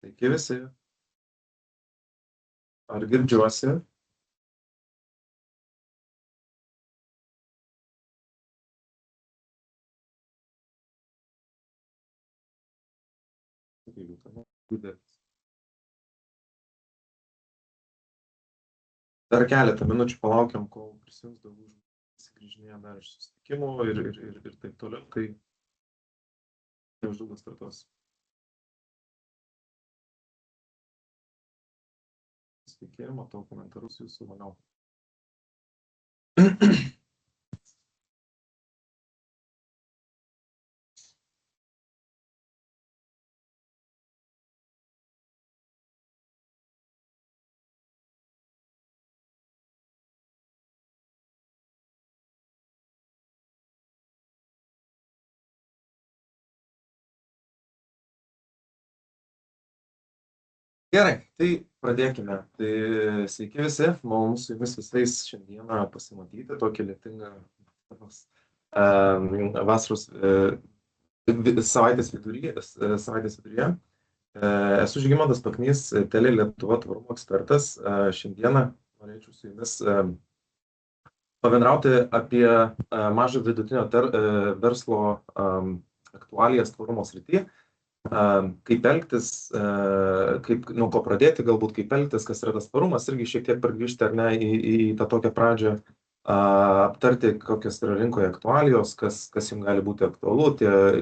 Sveiki visi. Ar girdžiuosi? Dar keletą minučių palaukiam, kol prisijungs daugiau žmonių, grįžinėja dar iš susitikimų ir taip toliau. Tai neužilgo startuos. Sveiki, matau komentarus jūsų, manau. Gerai, tai pradėkime. Tai sveiki visi, malonu su jumis visais šiandieną pasimatyti tokį lietingą vasaros savaitės viduryje. Esu Žygimantas Paknys, Tele Lietuva tvarumo ekspertas. Šiandieną norėčiau su jumis pabendrauti apie mažo vidutinio verslo aktualijas tvarumo srityje. Kaip elgtis, nuo ko pradėti, galbūt kaip elgtis, kas yra tas tvarumas, irgi šiek tiek pargrįžti ar ne į tą tokią pradžią, aptarti, kokios yra rinkoje aktualijos, kas jums gali būti aktualu,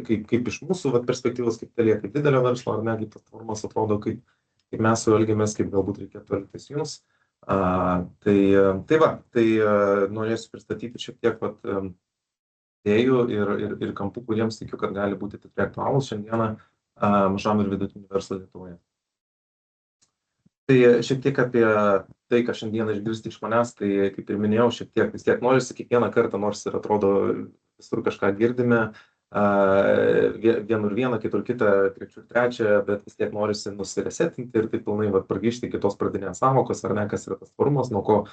kaip iš mūsų perspektyvos, kaip Telė, kaip didelio verslo, ar ne, kaip tas tvarumas atrodo, kaip mes su elgiamės, kaip galbūt reikėtų elgtis jums. Tai norėsiu pristatyti šiek tiek idėjų ir kampų, kuriems tikiu, kad gali būti tikrai aktualūs šiandieną mažam ir vidutiniu verslo Lietuvoje. Tai šiek tiek apie tai, ką šiandieną išgirsti iš manęs, tai kaip ir minėjau, vis tiek norisi kiekvieną kartą, nors ir atrodo visur kažką girdime, vienur vieną, kitur kitą, trečiur trečią, bet vis tiek norisi nusiresetinti ir taip pilnai pragrįžti kitos pradinės sąvokos, ar ne, kas yra tas tvarumas, nuo ko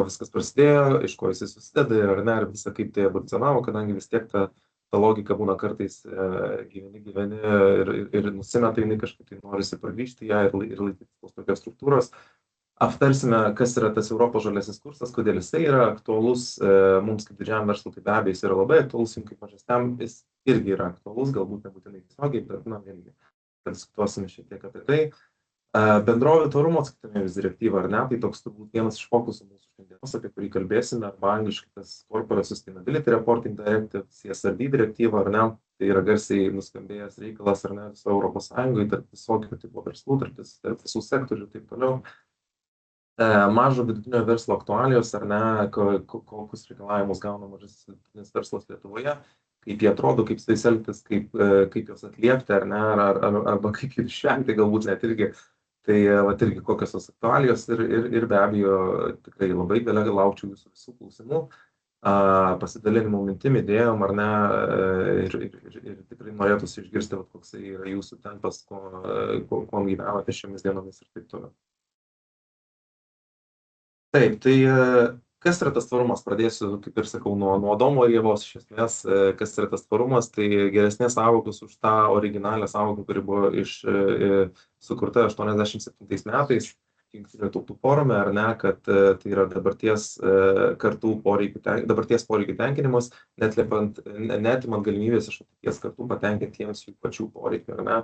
viskas prasidėjo, iš ko jis susideda, ar ne, ir visą kaip tai evoliucionavo, kadangi vis tiek ta logika būna kartais gyveni ir nusimeta jinai kažkaip, tai norisi pragrįžti ją ir laikyti tos tokios struktūros. Aptarsime, kas yra tas Europos žaliasis kursas, kodėl jisai yra aktualus mums kaip didžiam verslui, tai be abejo jis yra labai aktualus, jums kaip mažesniam jis irgi yra aktualus, galbūt nebūtinai tiesiogiai, bet vėlgi diskutuosime šiek tiek apie tai. Bendrovių tvarumo atskaitomybės direktyva, ar ne, tai toks turbūt vienas iš fokusų mūsų šiandienos, apie kurį kalbėsime, arba angliškai tas Corporate Sustainability Reporting Directive, CSRD direktyva, ar ne, tai yra garsiai nuskambėjęs reikalas, ar ne, viso Europos Sąjungoje, tarp visokių tipo verslų, tarp visų sektorių ir taip toliau. Mažo vidutinio verslo aktualijos, ar ne, kokius reikalavimus gauna mažas vidutinis verslas Lietuvoje, kaip jie atrodo, kaip su jais elgtis, kaip juos atliepti, ar ne, arba kaip jų išvengti, galbūt net irgi. Tai irgi kokios tos aktualijos ir be abejo tikrai labai didelė laukčiau jūsų visų klausimų, pasidalinimų mintim, idėjom, ar ne, ir tikrai norėtųsi išgirsti, koksai yra jūsų tempas, kuo gyvenate šiomis dienomis ir taip toliau. Taip, tai kas yra tas tvarumas? Pradėsiu, kaip ir sakau, nuo Adomo ir Ievos iš esmės. Kas yra tas tvarumas? Tai geresnės sąvokos už tą originalią sąvoką, kuri buvo sukurta 87 metais Jungtinių tautų forume, ar ne, kad tai yra dabarties poreikių tenkinimas, neatimant galimybės iš ateities kartų patenkinti jiems jų pačių poreikių, ar ne.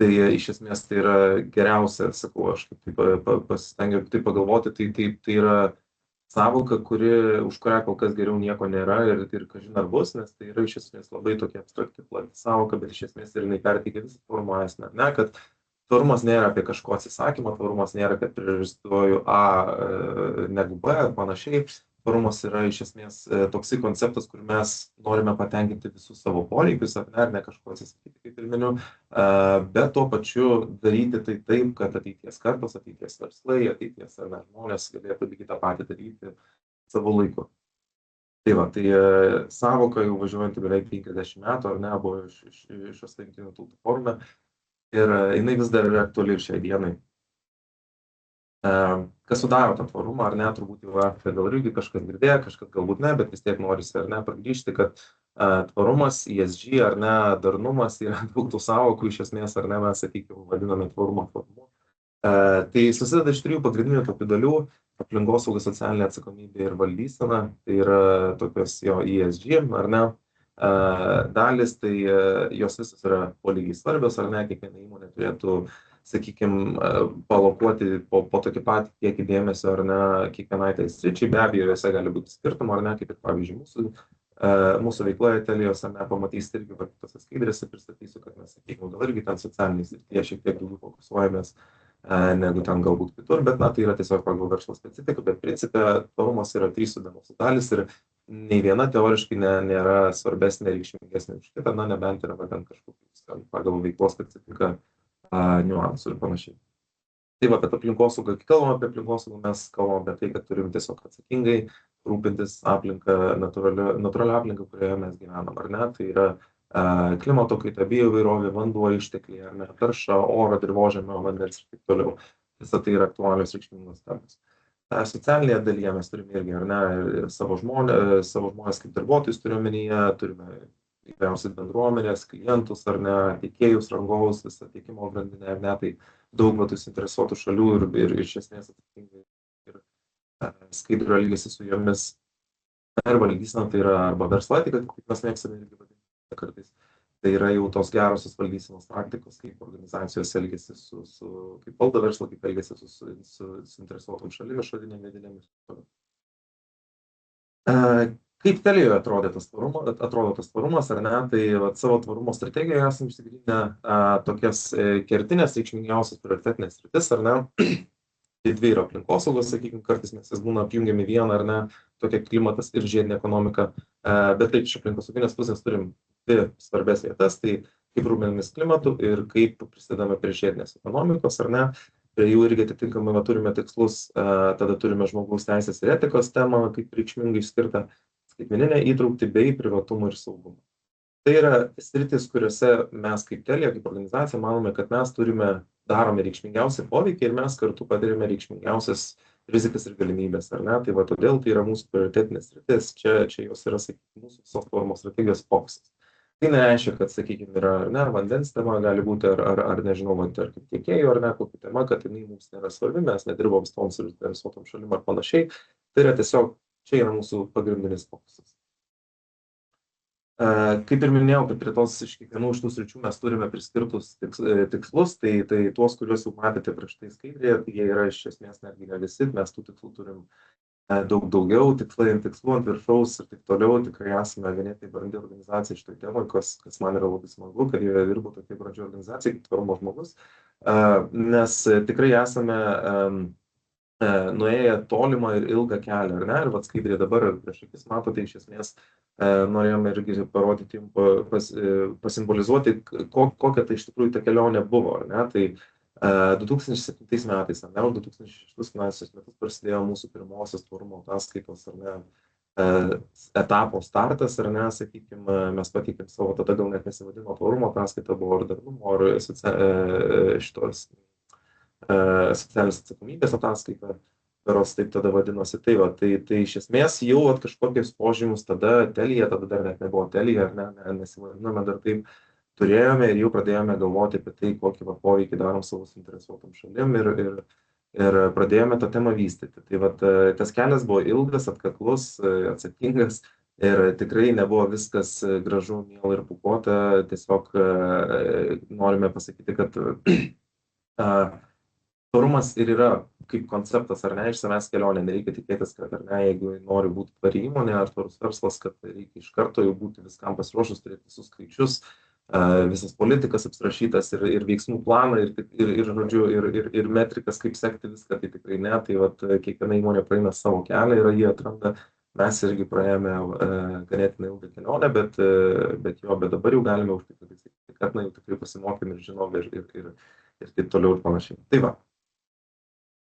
Tai iš esmės tai yra geriausia, sakau, aš pasistengiu taip pagalvoti, tai yra sąvoka, už kurią kol kas geriau nieko nėra ir kažin ar bus, nes tai yra iš esmės labai tokia abstrakti plati sąvoka, bet iš esmės ir jinai perteikia visą tvarumo esmę, ne, kad tvarumas nėra apie kažko atsisakymą, tvarumas nėra, kad prioritizuoju A negu B ar panašiai. Tvarumas yra iš esmės toksai konceptas, kur mes norime patenkinti visus savo poreikius, ar ne kažko atsisakyti, kaip ir miniu, bet tuo pačiu daryti tai taip, kad ateities kartos, ateities verslai, ateities ar ne žmonės galėtų lygiai tą patį daryti savo laiku. Tai sąvoka jau važiuojant beveik 50 metų, ar ne, buvo iš Jungtinių tautų forume ir jinai vis dar yra aktuali ir šiai dienai. Kas sudaro tą tvarumą, ar ne, turbūt jau gal irgi kažkas girdėjo, kažkas galbūt ne, bet vis tiek norisi, ar ne, pragrįžti, kad Tvarumas, ESG, ar ne, darnumas, yra daug tų sąvokų iš esmės, ar ne, mes, sakykime, vadiname tvarumo tvarumu. Tai susideda iš 3 pagrindinių tokių dalių - aplinkosauga, socialinė atsakomybė ir valdysena. Tai yra tokios jo ESG, ar ne, dalis, tai jos visos yra po lygiai svarbios, ar ne, kiekviena įmonė turėtų, sakykime, palokuoti po tokį patį kiekį dėmesio, ar ne, kiekvienai tai sričiai. Be abejo, jose gali būti skirtumų, ar ne, kaip ir pavyzdžiui mūsų veikloje Telijos, ar ne, pamatysite irgi tose skaidrėse, pristatysiu, kad mes, sakykime, gal irgi ten socialiniai srityje šiek tiek daugiau fokusuojamės negu ten galbūt kitur, bet na, tai yra tiesiog pagal verslo specifiką, bet principe tvarumas yra 3 sudedamosios dalys ir nei viena teoriškai nėra svarbesnė, reikšmingesnė už kitą, na, nebent yra ten kažkokius pagal veiklos specifiką niuansų ir panašiai. Tai va, bet aplinkosaugą, kai kalbam apie aplinkosaugą, mes kalbam apie tai, kad turim tiesiog atsakingai rūpintis aplinką, natūralią aplinką, kurioje mes gyvenam, ar ne, tai yra klimato kaita, bioįvairovė, vanduo, ištekliai, ar ne, tarša, oro, dirvožemio, vandens ir taip toliau. Visa tai yra aktualios reikšmingos temos. Socialinėje dalyje mes turime irgi, ar ne, savo žmonės kaip darbuotojus turime omenyje, turime įvairiausias bendruomenės, klientus, ar ne, tiekėjus, rangovus, visą tiekimo grandinę, ar ne, tai daug tų suinteresuotų šalių ir iš esmės atsakingai ir skaidrų elgesį su jomis. Ir valdysena tai yra arba verslo etika, kaip mes mėgstame irgi vadinti kartais. Tai yra jau tos gerosios valdysenos praktikos, kaip organizacijos elgesi kaip valdo verslą, kaip elgesi su suinteresuotom šalim, išorinėm vedinėmis. Kaip Telijoje atrodo tas tvarumas, ar ne, tai savo tvarumo strategijoje esame išsigryninę tokias kertinės, reikšmingiausias prioritetinės sritis, ar ne. Tai 2 yra aplinkosaugos, sakykime, kartais mes jas būna apjungiami vieną, ar ne, tokia klimatas ir žiedinė ekonomika, bet taip, iš aplinkosauginės pusės turim 2 svarbės vietas, tai kaip rūpinamės klimatu ir kaip prisidedame prie žiedinės ekonomikos, ar ne. Prie jų irgi atitinkamai turime tikslus, tada turime žmogaus teisės ir etikos temą, kaip reikšmingai išskirtą skaitmeninę įtraukti bei privatumą ir saugumą. Tai yra sritis, kuriuose mes kaip Telia, kaip organizacija, manome, kad mes darome reikšmingiausią poveikį ir mes kartu padarėme reikšmingiausias rizikas ir galimybės, ar ne? Tai va, todėl tai yra mūsų prioritetinės sritis, čia jos yra, sakykime, mūsų visos tvarumo strategijos fokusas. Tai nereiškia, kad, sakykime, yra, ar ne, vandens tema gali būti, ar nežinau, ar kaip tiekėjų, ar ne, kokia tema, kad jinai mums nėra svarbi, mes nedirbom su tom suinteresuotom šalim ar panašiai. Tai yra tiesiog, čia yra mūsų pagrindinis fokusas. Kaip ir minėjau, kad prie tos iš kiekvienų iš tų sričių mes turime priskirtus tikslus, tai tuos, kuriuos jau matėte prieš tai skaidrėje, tai jie yra iš esmės netgi ne visi, mes tų tikslų turim daug daugiau, tikslai ant tikslų, ant viršaus ir taip toliau. Tikrai esame ganėtinai brandi organizacija šitoj temoj, kas man yra labai smagu, kad joje dirbu tokia brandžia organizacija kaip Tvarumo žmogus, nes tikrai esame nuėję tolimą ir ilgą kelią, ar ne, ir vat skaidrė dabar prieš akis matote, iš esmės norėjome irgi parodyti jums, pasimbolizuoti, kokia tai iš tikrųjų ta kelionė buvo, ar ne, tai 2007 metais, ar ne, 2006 finansinius metus prasidėjo mūsų pirmosios tvarumo ataskaitos, ar ne, etapo startas, ar ne, sakykime, mes pateikėm savo, tada gal net nesivadino tvarumo ataskaita, buvo ar darnumo, ar šitos socialinės atsakomybės ataskaita, berods taip tada vadinosi. Tai iš esmės jau kažkokius požymus tada Telija, tada dar net nebuvo Telija, ar ne, nesivadinome dar taip, turėjome ir jau pradėjome galvoti apie tai, kokį poveikį darom savo suinteresuotom šalim ir pradėjome tą temą vystyti. Tai tas kelias buvo ilgas, atkaklus, atsakingas ir tikrai nebuvo viskas gražu, miela ir pūkuota. Tiesiog norime pasakyti, kad tvarumas ir yra kaip konceptas, ar ne, iš savęs kelionė. Nereikia tikėtis, kad, ar ne, jeigu nori būti tvari įmonė ar tvarus verslas, kad reikia iš karto jau būti viskam pasiruošus, turėti visus skaičius, visas politikas apsirašytas ir veiksmų planą, ir metrikas, kaip sekti viską, tai tikrai ne. Tai kiekviena įmonė praeina savo kelią ir jie atranda. Mes irgi praėjome ganėtinai ilgą kelionę, bet dabar jau galime užtikrinti, kad jau tikrai pasimokėm ir žinom ir taip toliau ir panašiai. Tai va.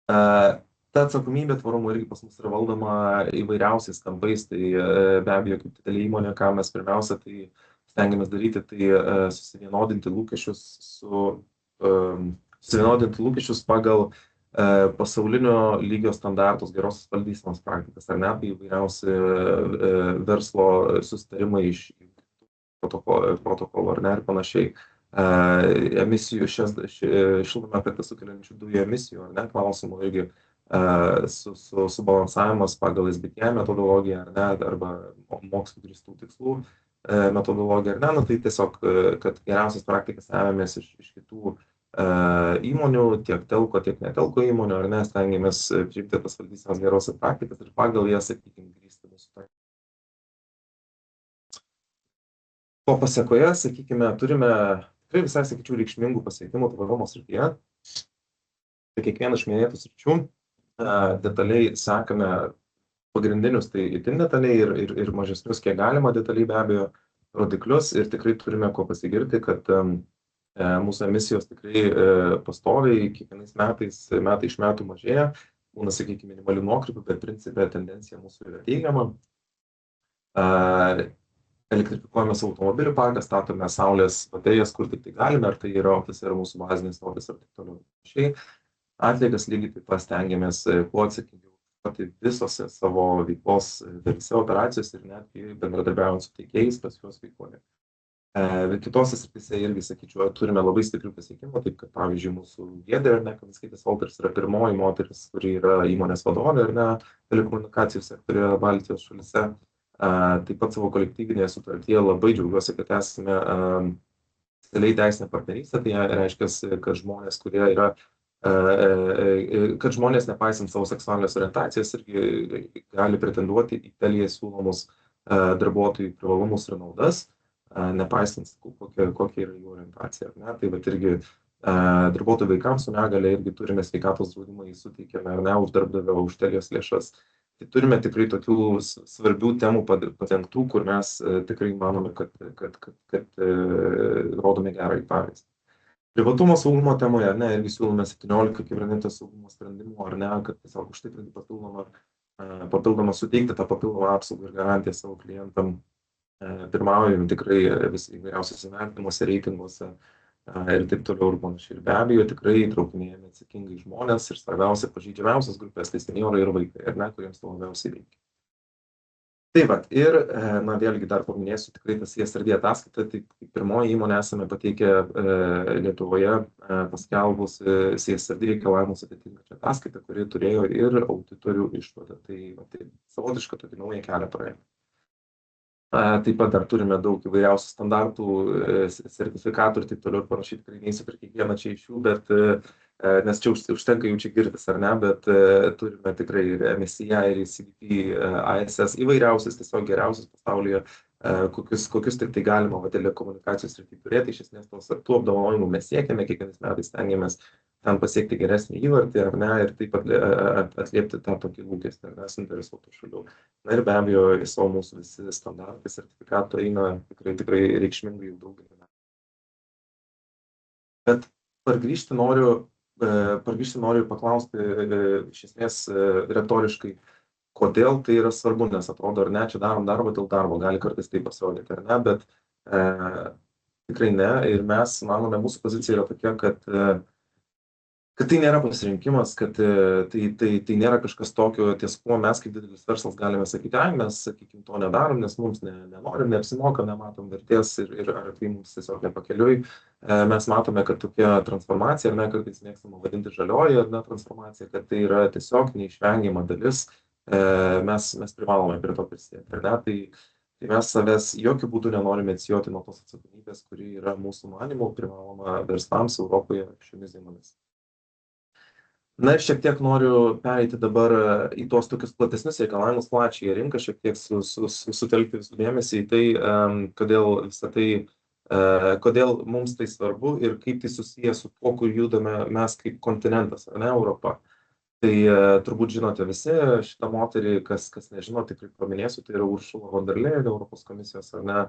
Ta atsakomybė tvarumo irgi pas mus yra valdoma įvairiausiais kampais, tai be abejo, kaip didelė įmonė, ką mes pirmiausia tai stengiamės daryti, tai susivienodinti lūkesčius pagal pasaulinio lygio standartus, gerosios valdysenos praktikas, ar ne, tai įvairiausi verslo susitarimai iš protokolo, ar ne, ir panašiai. Emisijų šiltnamio efektą sukeliančių dujų emisijų, ar ne, klausimų irgi subalansavimas pagal SBT metodologiją, ar ne, arba mokslo grįstų tikslų metodologiją, ar ne, nu, tai tiesiog, kad geriausias praktikas ėmėmės iš kitų įmonių, tiek telko, tiek netelko įmonių, ar ne, stengiamės priimti tas valdysenos gerosios praktikas ir pagal jas, sakykime, grįsti mūsų. Po pasekoje, sakykime, turime tikrai visai, sakyčiau, reikšmingų pasiekimų tvarumo srityje. Tai kiekvieną iš minėtų sričių detaliai sekame pagrindinius, tai itin detaliai ir mažesnius, kiek galima detaliai be abejo rodiklius, ir tikrai turime ko pasigirti, kad mūsų emisijos tikrai pastoviai kiekvienais metais, metai iš metų mažėja, būna, sakykime, minimalių nuokrypių, bet principė tendencija mūsų yra teigiama. Elektrifikuojamas automobilių parkas, statome saulės baterijas, kur tik tai galime, ar tai yra mūsų bazinis naudas ir taip toliau. Šiai atliekas lygiai taip pat stengiamės kuo atsakingiau visose savo veiklos dalyse, operacijos ir netgi bendradarbiaujant su teikėjais pas juos veikloje. Kitose srityse irgi, sakyčiau, turime labai stiprių pasiekimų, taip kad, pavyzdžiui, mūsų Giedrė, ar ne, Kaminskaitės Walters yra pirmoji moteris, kuri yra įmonės vadovė, ar ne, telekomunikacijų sektorėje Baltijos šalyse. Taip pat savo kolektyvinėje sutartyje labai džiaugiuosi, kad esame specialiai teisinė partnerystė, tai reiškia, kad žmonės, kurie yra, kad žmonės nepaisant savo seksualinės orientacijos irgi gali pretenduoti į Telia siūlomus darbuotojų privalumus ir naudas, nepaisant, kokia yra jų orientacija. Ne? Tai vat irgi darbuotojų vaikams su negale irgi turime sveikatos draudimą, jį suteikiame, ar ne, už darbdavio, už Telios lėšas. Tai turime tikrai tokių svarbių temų padengtų, kur mes tikrai manome, kad rodome gerą pavyzdį. Privatumo saugumo temoje, ne, irgi siūlome 17 kibernetinio saugumo sprendimų, ar ne, kad tiesiog užtikrinti papildomą suteikti tą papildomą apsaugą ir garantiją savo klientam. Pirmaujame tikrai vis įvairiausiuose vertinimuose, reitinguose ir taip toliau ir panašiai. Ir be abejo, tikrai įtraukinėjame atsakingai žmonės ir svarbiausia pažeidžiamiausias grupės, tai senjorai ir vaikai, ar ne, kuriems to labiausiai reikia. Taip pat, ir, na, vėlgi dar paminėsiu tikrai tas CSRD ataskaita, tai pirmoji įmonė esame pateikę Lietuvoje paskelbus CSRD reikalavimus atitinkančią ataskaitą, kuri turėjo ir auditorių išvadą. Tai savotišką tokį naują kelią praėjo. Taip pat dar turime daug įvairiausių standartų, sertifikatų ir taip toliau ir panašiai, tikrai neįsiu per kiekvieną čia iš jų, bet, nes čia užtenka jų čia girtis, ar ne, bet turime tikrai ir MSCI, ir CDP, ISS, įvairiausius, tiesiog geriausius pasaulyje, kokius tik tai galima telekomunikacijos srityje turėti. Iš esmės tų apdovanojimų mes siekiame, kiekvienais metais stengiamės ten pasiekti geresnį įvartį, ar ne, ir taip atliepti tą tokį lūkestį, ar ne, suinteresuotų šalių. Na ir be abejo, ISO mūsų visi standartai, sertifikato eina tikrai reikšmingai jau daugelį metų. Bet pargrįžti noriu paklausti iš esmės retoriškai, kodėl tai yra svarbu, nes atrodo, ar ne, čia darom darbą dėl darbo, gali kartais tai pasirodyti, ar ne, bet tikrai ne. Ir mes manome, mūsų pozicija yra tokia, kad tai nėra pasirinkimas, kad tai nėra kažkas tokio, ties kuo mes kaip didelis verslas galime sakyti, mes, sakykime, to nedarom, nes mums nenorim, neapsimoka, nematom vertės ir ar tai mums tiesiog nepakeliui. Mes matome, kad tokia transformacija, ar ne, kartais mėgstama vadinti žalioji, ar ne, transformacija, kad tai yra tiesiog neišvengiama dalis, mes privalome prie to prisidėti, ar ne, tai mes savęs jokių būdų nenorime atsijoti nuo tos atsakomybės, kuri yra mūsų manymu privaloma verslams Europoje šiomis dienomis. Na ir šiek tiek noriu pereiti dabar į tuos tokius platesnius reikalavimus, plačiai rinką, šiek tiek sutelkti visų dėmesį į tai, kodėl mums tai svarbu ir kaip tai susiję su tuo, kur judame mes kaip kontinentas, ar ne, Europa. Tai turbūt žinote visi šitą moterį, kas nežino, tikrai paminėsiu, tai yra Ursula von der Leyen, Europos komisijos, ar ne,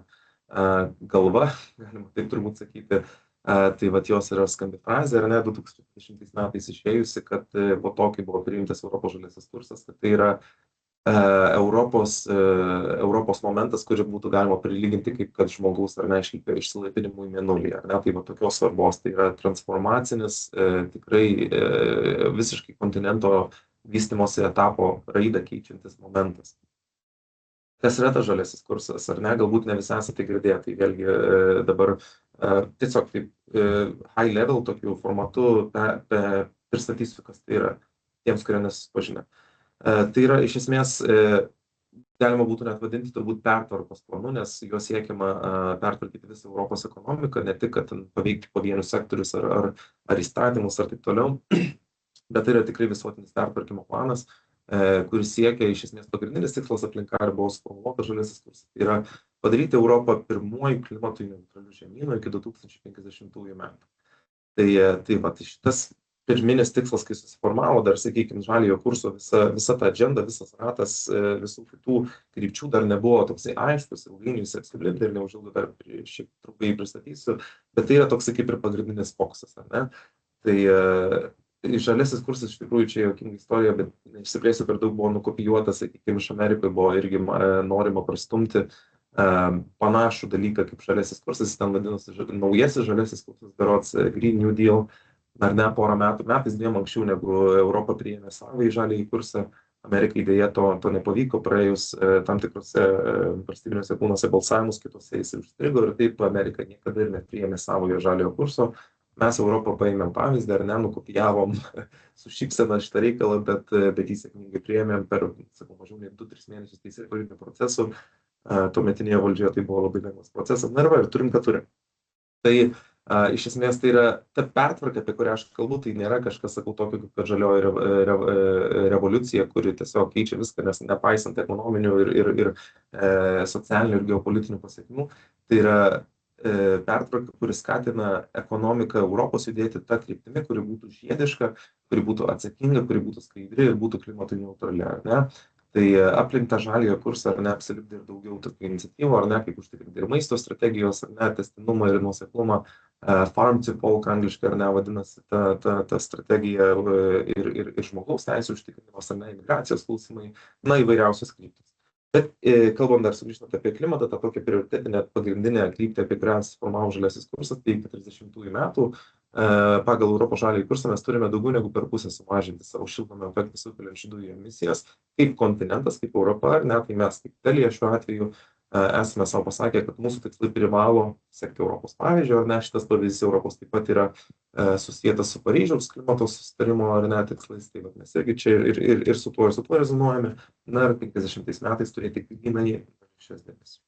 galva, galima taip turbūt sakyti. Tai vat jos yra skambi frazė, ar ne, 2020 metais išėjusi, kad po to, kai buvo priimtas Europos žaliasis kursas, kad tai yra Europos momentas, kurį būtų galima prilyginti kaip kad žmogaus, ar ne, išsilaipinimui mėnulį, ar ne, tai va tokios svarbos, tai yra transformacinis, tikrai visiškai kontinento vystymosi etapo raidą keičiantis momentas. Kas yra tas žaliasis kursas, ar ne, galbūt ne visi esate girdėję, tai vėlgi dabar tiesiog taip high level tokiu formatu pristatysiu, kas tai yra tiems, kurie nesusipažinę. Tai yra iš esmės, galima būtų net vadinti turbūt pertvarkos planu, nes juos siekiama pertvarkyti visą Europos ekonomiką, ne tik, kad paveikti pavienius sektorius ar įstatymus ar taip toliau, bet tai yra tikrai visuotinis pertvarkymo planas, kuris siekia iš esmės pagrindinis tikslas aplink ką ir buvo suformuotas žaliasis kursas. Tai yra padaryti Europą pirmuoju klimatui neutraliu žemynu iki 2050 metų. Tai va, šitas pirminis tikslas, kai susiformavo, dar, sakykime, žaliojo kurso visa ta agenda, visas ratas, visų kitų krypčių dar nebuvo toksai aiškus, ilgainiui jis apsiblindė ir neužilgo dar šiek trumpai pristatysiu, bet tai yra toksai kaip ir pagrindinis fokusas, ar ne? Tai žaliasis kursas iš tikrųjų čia juokinga istorija, bet neišsiplėsiu per daug, buvo nukopijuotas, sakykime, iš Amerikoje buvo irgi norima prastumti panašų dalyką kaip žaliasis kursas, jis ten vadinosi naujasis žaliasis kursas, berods Green New Deal, ar ne, porą metais dviem anksčiau negu Europa priėmė savąjį žaliąjį kursą. Amerikai dėja to nepavyko, praėjus tam tikrose valstybiniuose kūnuose balsavimus, kitose jis užstrigo ir taip Amerika niekada ir nepriėmė savojo žaliojo kurso. Mes Europą paėmėm pavyzdį, ar ne, nukopijavom su šypsena šitą reikalą, bet jį sėkmingai priėmėm per, sakau, mažiau nei 2-3 mėnesius teisėkūrinių procesų. Tuometinėje valdžioje tai buvo labai lengvas procesas. Na ir va, ir turim, ką turim. Tai iš esmės tai yra ta pertvarka, apie kurią aš kalbu, tai nėra kažkas, sakau, tokio kaip žalioji revoliucija, kuri tiesiog keičia viską, nes nepaisant ekonominių ir socialinių ir geopolitinių pasiekmių, tai yra pertvarka, kuris skatina ekonomiką Europos judėti tą kryptimį, kuri būtų žiediška, kuri būtų atsakinga, kuri būtų skaidri ir būtų klimatui neutrali, ar ne? Tai aplink tą žaliojo kursą, ar ne, apsilipdė ir daugiau tokių iniciatyvų, ar ne, kaip užtikrinti ir maisto strategijos, ar ne, tęstinumą ir nuoseklumą, farm to folk angliškai, ar ne, vadinasi ta strategija ir žmogaus teisių užtikrinimas, ar ne, imigracijos klausimai, na, įvairiausios kryptis. Bet kalbant dar sugrįžtant apie klimatą, tą tokią prioritetinę pagrindinę kryptį, apie kurią susiformavo žaliasis kursas, tai iki 30 metų pagal Europos žaliąjį kursą mes turime daugiau negu per pusę sumažinti savo šiltnamio efektą sukeliančių dujų emisijas kaip kontinentas, kaip Europa, ar ne, tai mes kaip Italija šiuo atveju esame savo pasakę, kad mūsų tikslai privalo sekti Europos pavyzdžio, ar ne, šitas pavyzdys Europos taip pat yra susijęs su Paryžiaus klimato susitarimo, ar ne, tikslais, tai mes irgi čia ir su tuo rezonuojame, na ir 50 metais turėti gynai šias dėmesį.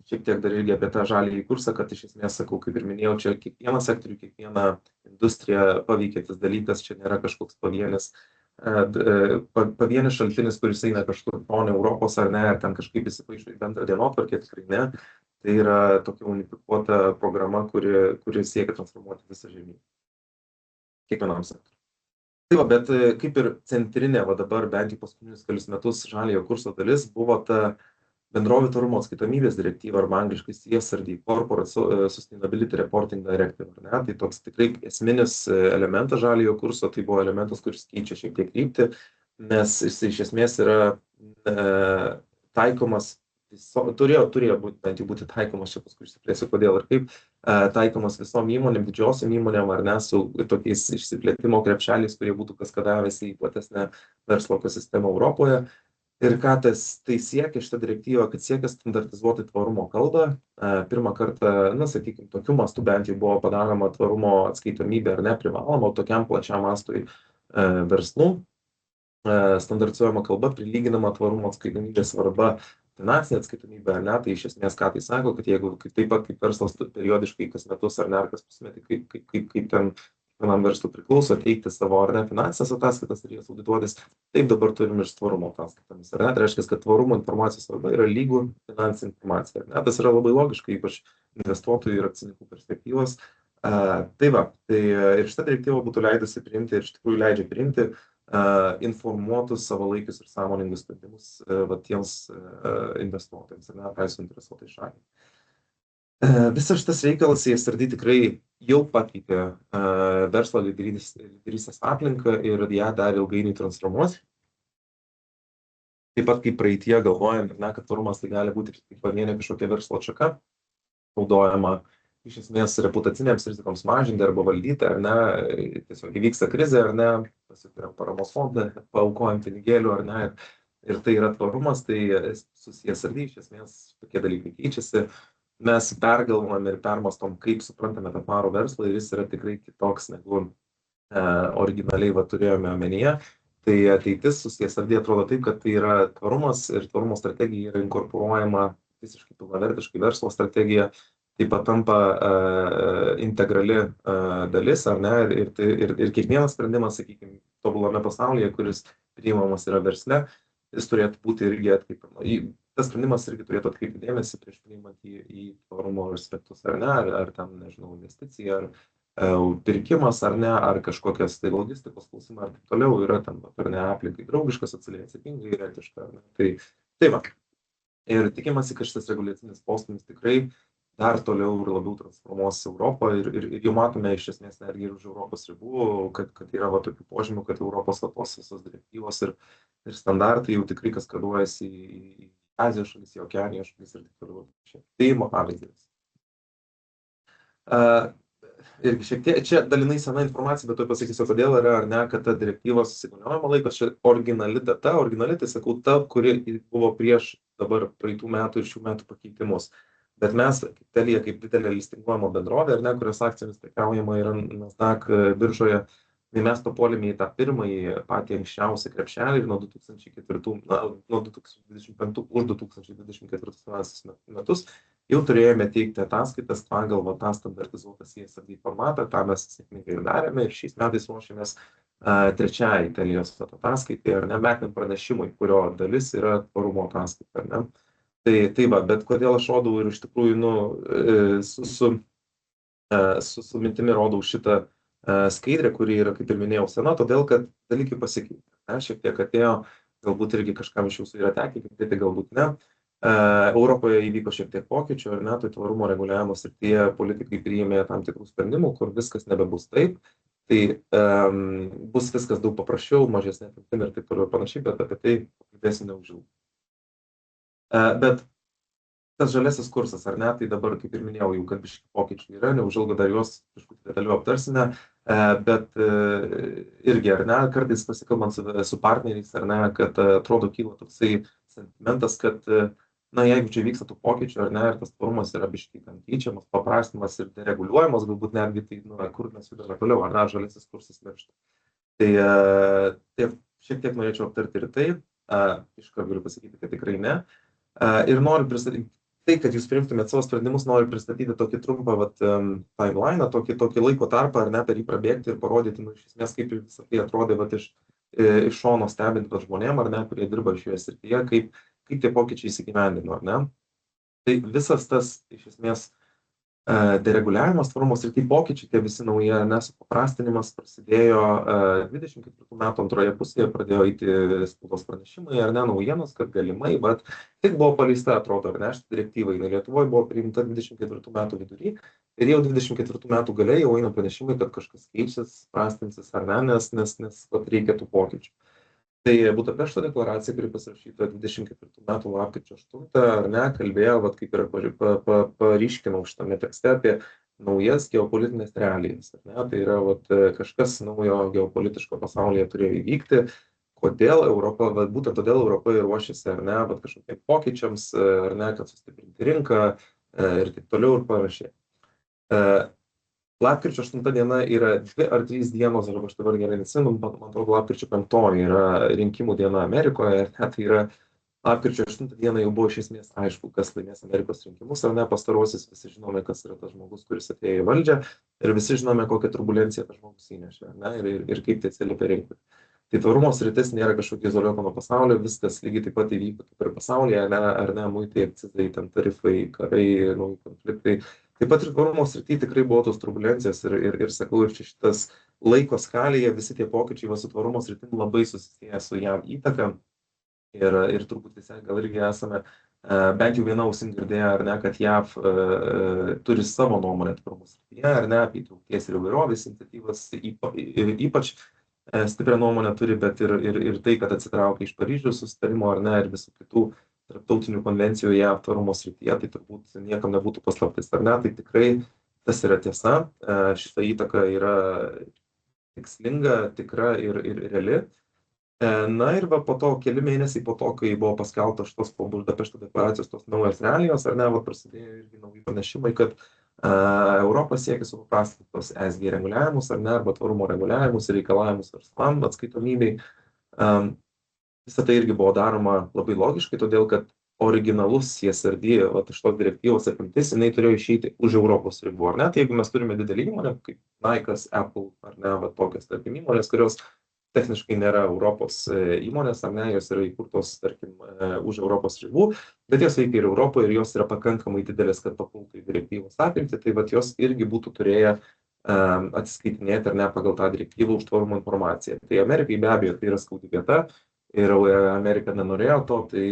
Šiek tiek dar irgi apie tą žalįjį kursą, kad iš esmės, sakau, kaip ir minėjau, čia kiekvieną sektorių, kiekvieną industriją paveikiantis dalykas, čia nėra kažkoks pavienis šaltinis, kuris eina kažkur toli Europos ar ne, ar ten kažkaip įsipaišo į bendrą dienotvarkę, tikrai ne. Tai yra tokia unifikuota programa, kuri siekia transformuoti visą žemyną. Kiekvienam sektoriui. Tai va, bet kaip ir centrinė, va dabar bent jau paskutinius kelius metus žaliojo kurso dalis buvo ta bendrovių tvarumo atskaitomybės direktyva, arba angliškai CSRD, Corporate Sustainability Reporting Directive, ne? Tai toks tikrai esminis elementas žaliojo kurso, tai buvo elementas, kuris keičia šiek tiek kryptį, nes jis iš esmės yra taikomas, turėjo bent jau būti taikomas, čia paskui išsiplėsiu kodėl ir kaip, taikomas visom įmonėm, didžiosiom įmonėm, ar ne, su tokiais išsiplėtimo krepšeliais, kurie būtų kaskadavęsi į platesnę verslo ekosistemą Europoje. Ir ką tai siekia šitą direktyvą, kad siekia standartizuoti tvarumo kalbą. Pirmą kartą, na, sakykime, tokiu mastu bent jau buvo padaroma tvarumo atskaitomybė ar neprivaloma, tokiam plačiam mastui verslų. Standartizuojama kalba prilyginama tvarumo atskaitomybės svarba finansinė atskaitomybė, ar ne, tai iš esmės ką tai sako, kad jeigu taip pat kaip verslas periodiškai kas metus ar ne, ar kas pusmetį, kaip ten vienam verslui priklauso teikti savo ar ne finansinės ataskaitas ir jas audituotis, taip dabar turim ir tvarumo ataskaitomis, ar ne, tai reiškia, kad tvarumo informacijos svarba yra lygu finansinė informacija, ar ne, tas yra labai logiška, ypač investuotojų ir akcininkų perspektyvos. Tai va, tai ir šitą direktyvą būtų leidusi priimti ir iš tikrųjų leidžia priimti informuotus, savalaikius ir sąmoningus sprendimus tiems investuotojams, ar ne, tai suinteresuotai šaliai. Visas šitas reikalas CSRD tikrai jau pakeitė verslo lyderystės aplinką ir ją dar ilgainiui transformuos. Taip pat kaip praeitie galvojant, kad tvarumas tai gali būti kaip pavienė kažkokia verslo atšaka, naudojama iš esmės reputacinėms rizikoms mažinti arba valdyti, ar ne, tiesiog įvyksta krizė, ar ne, pasikuriam paramos fondą, paaukojam pinigėlių, ar ne, ir tai yra tvarumas, tai su CSRD iš esmės tokie dalykai keičiasi. Mes pergalvojame ir permastom, kaip suprantame tą tvarų verslą ir jis yra tikrai kitoks negu originaliai turėjome omenyje. Tai ateitis su CSRD atrodo taip, kad tai yra tvarumas ir tvarumo strategija yra inkorporuojama visiškai pilnavertiškai verslo strategija, taip pat tampa integrali dalis, ar ne, ir kiekvienas sprendimas, sakykime, tobulame pasaulyje, kuris priimamas yra versle, jis turėtų būti irgi atkreipiama. Tas sprendimas irgi turėtų atkreipti dėmesį prieš priimant į tvarumo aspektus, ar ne, ar tam, nežinau, investicija, ar pirkimas, ar ne, ar kažkokias tai logistikos klausimai, ar taip toliau yra tam, ar ne, aplinkai draugiška, socialiai atsakinga ir etiška, ar ne. Tai va. Ir tikimasi, kad šitas reguliacinis postūmis tikrai dar toliau ir labiau transformuos Europą ir jau matome iš esmės netgi ir už Europos ribų, kad yra tokių požymių, kad Europos tos visos direktyvos ir standartai jau tikrai kaskaduojasi į Azijos šalis, į Okeanijos šalis ir taip toliau. Tai pavyzdys. Irgi šiek tiek, čia dalinai sena informacija, bet to pasakysiu, kodėl yra, ar ne, kad ta direktyvos įsigaliojimo laikas, čia originali data, tai sakau, ta, kuri buvo prieš dabar praeitų metų ir šių metų pakeitimus. Bet mes, Telia, kaip didelė listinguojama bendrovė, ar ne, kurios akcijomis prekiaujama yra Nasdaq biržoje, tai mes papuolėme į tą pirmąjį patį anksčiausią krepšelį ir nuo 2025 už 2024 metus jau turėjome teikti ataskaitas pagal tą standartizuotą CSRD formatą, tą mes sėkmingai ir darėme ir šiais metais ruošiamės trečiai Telios ataskaitai, ar ne, metiniam pranešimui, kurio dalis yra tvarumo ataskaita, ar ne. Tai va, bet kodėl aš rodau ir iš tikrųjų, su mintimi rodau šitą skaidrę, kuri yra, kaip ir minėjau, sena, todėl, kad dalykai pasikeitė. Šiek tiek atėjo, galbūt irgi kažkam iš jūsų yra tekę, girdėti, galbūt ne. Europoje įvyko šiek tiek pokyčių, ar ne, tai tvarumo reguliavimo srityje politikai priėmė tam tikrų sprendimų, kur viskas nebebus taip. Tai bus viskas daug paprasčiau, mažesnė apimtim ir taip toliau panašiai, bet apie tai kalbėsime neužilgo. Bet tas žaliasis kursas, ar ne, tai dabar, kaip ir minėjau, jau kad biški pokyčių yra, neužilgo dar juos kažkokį detaliau aptarsime, bet irgi, ar ne, kartais pasikalbant su partneriais, ar ne, kad atrodo kyla toksai sentimentas, kad, jeigu čia vyksta tų pokyčių, ar ne, ir tas tvarumas yra biški ten keičiamas, paprastimas ir dereguliuojamas, galbūt netgi tai, kur mes judame toliau, ar ne, žaliasis kursas miršta. Tai šiek tiek norėčiau aptarti ir tai, iškart galiu pasakyti, kad tikrai ne. Ir noriu pristatyti, tai, kad jūs priimtumėt savo sprendimus, noriu pristatyti tokį trumpą timeline, tokį laiko tarpą, ar ne, per jį prabėgti ir parodyti, iš esmės, kaip visą tai atrodė iš šono stebint žmonėm, ar ne, kurie dirba šioje srityje, kaip tie pokyčiai įsigyvendino, ar ne. Tai visas tas, iš esmės, dereguliavimas, tvarumo srity pokyčiai, tie visi nauji, supaprastinimas prasidėjo 24 metų antroje pusėje, pradėjo eiti spaudos pranešimai, ar ne, naujienos, kad galimai, bet tik buvo paleista, atrodo, ar ne, šitą direktyvą, Lietuvoje buvo priimta 24 metų vidury ir jau 24 metų gale jau eina pranešimai, kad kažkas keičiasi, prastinsis, ar ne, nes reikia tų pokyčių. Tai Budapešto deklaracija, kuri pasirašyta 24 metų lapkričio 8, ar ne, kalbėjo, kaip ir paryškinau šitame tekste apie naujas geopolitinės realijas, ar ne, tai yra kažkas naujo geopolitiško pasaulyje turėjo įvykti, kodėl Europa, būtent todėl Europa ir ruošiasi, ar ne, kažkokiem pokyčiams, ar ne, kad sustiprinti rinką ir taip toliau ir panašiai. Lapkričio 8 diena yra 2 ar 3 dienos, arba aš dabar gerai neatsimenu, man atrodo, lapkričio 5 yra rinkimų diena Amerikoje, ir tai yra lapkričio 8 dieną jau buvo iš esmės aišku, kas laimės Amerikos rinkimus, ar ne, pastaruosius visi žinome, kas yra tas žmogus, kuris atėjo į valdžią, ir visi žinome, kokią turbulenciją tas žmogus įnešė, ar ne, ir kaip tai atsiliepia rinkai. Tai tvarumo sritis nėra kažkokia izoliuota nuo pasaulio, viskas lygiai taip pat įvyko kaip ir pasaulyje, ar ne, muitai, akcizai, tarifai, karai, nauji konfliktai. Taip pat ir tvarumo srity tikrai buvo tos turbulencijos ir sakau, ir šitas laiko skalėje visi tie pokyčiai su tvarumo sritim labai susisieja su JAV įtaka ir turbūt visi gal irgi esame bent jau viena ausim girdėję, ar ne, kad JAV turi savo nuomonę tvarumo srityje, ar ne, apie įtraukties ir įvairovės iniciatyvas, ypač stiprią nuomonę turi, bet ir tai, kad atsitraukia iš Paryžiaus susitarimo, ar ne, ir visų kitų tarptautinių konvencijų JAV tvarumo srityje, tai turbūt niekam nebūtų paslaptis, ar ne, tai tikrai tas yra tiesa, šita įtaka yra tikslinga, tikra ir reali. Na ir va po to, keli mėnesiai po to, kai buvo paskelbtos šitos po Budapešto deklaracijos tos naujos realijos, ar ne, va prasidėjo irgi nauji pranešimai, kad Europa siekia supaprastinti tos ESG reguliavimus, ar ne, arba tvarumo reguliavimus ir reikalavimus verslam, atskaitomybei. Visą tai irgi buvo daroma labai logiškai, todėl kad originalus CSRD, va, šitos direktyvos apimtis, jinai turėjo išeiti už Europos ribų, ar ne? Tai jeigu mes turime didelį įmonę, kaip Nike'as, Apple, ar ne, va, tokias, tarkim, įmonės, kurios techniškai nėra Europos įmonės, ar ne, jos yra įkurtos, tarkim, už Europos ribų, bet jos veikia ir Europoje ir jos yra pakankamai didelės, kad papultų į direktyvos apimtį, tai vat jos irgi būtų turėję atsiskaitinėti ar ne pagal tą direktyvą už tvarumo informaciją. Tai Amerikai be abejo tai yra skaudi vieta ir Amerika nenorėjo to, tai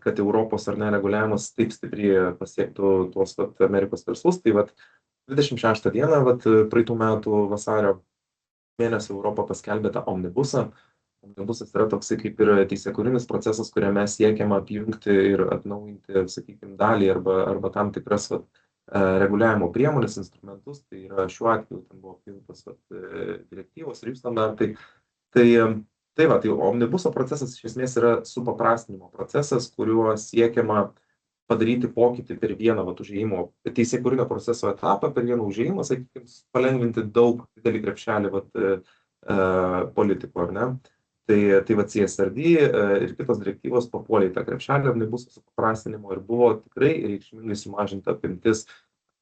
kad Europos ar ne reguliavimas taip stipriai pasiektų tuos Amerikos verslus. Tai vat 26 dieną, vat praeitų metų vasario mėnesį Europą paskelbė tą omnibusą. Omnibusas yra toksai kaip ir teisėkūrinis procesas, kuriame siekiama apjungti ir atnaujinti, sakykime, dalį arba tam tikras reguliavimo priemonės, instrumentus. Tai yra šiuo atveju ten buvo apjungtos direktyvos ir standartai. Tai omnibuso procesas iš esmės yra supaprastinimo procesas, kuriuo siekiama padaryti pokytį per vieną užėjimo, teisėkūrinio proceso etapą, per vieną užėjimą, sakykime, palengvinti daug didelį krepšelį politikų, ar ne? Tai CSRD ir kitos direktyvos papuolė į tą krepšelį omnibuso supaprastinimo ir buvo tikrai reikšmingai sumažinta apimtis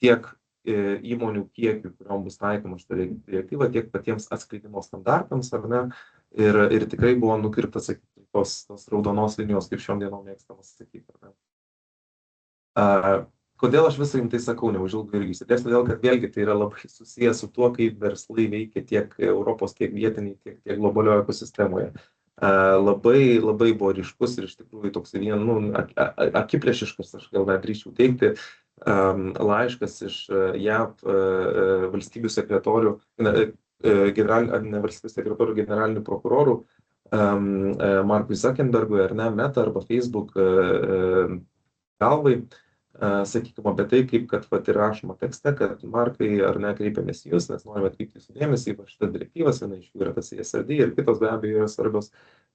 tiek įmonių kiekių, kuriuom bus taikoma šitą direktyvą, tiek patiems atskleidimo standartams, ar ne? Ir tikrai buvo nukirptas, sakykime, tos raudonos linijos, kaip šiom dienom mėgstamas sakyti, ar ne? Kodėl aš visą jums tai sakau, neužilgo irgi įsidės, todėl kad vėlgi tai yra labai susijęs su tuo, kaip verslai veikia tiek Europos, tiek vietiniai, tiek globalioje ekosistemoje. Labai buvo ryškus ir iš tikrųjų toks akiplėšiškas, aš gal net drįsčiau teigti, laiškas iš JAV valstybių sekretorių, ne valstybių sekretorių, generalinių prokurorų Markui Zuckerbergui, ar ne, Meta arba Facebook galvai, sakykime, apie tai, kaip kad ir rašoma tekste, kad Markai, ar ne, kreipiamės į jūs, nes norime atkreipti jūsų dėmesį į šitas direktyvas, viena iš jų yra tas CSRD ir kitos be abejo yra svarbios,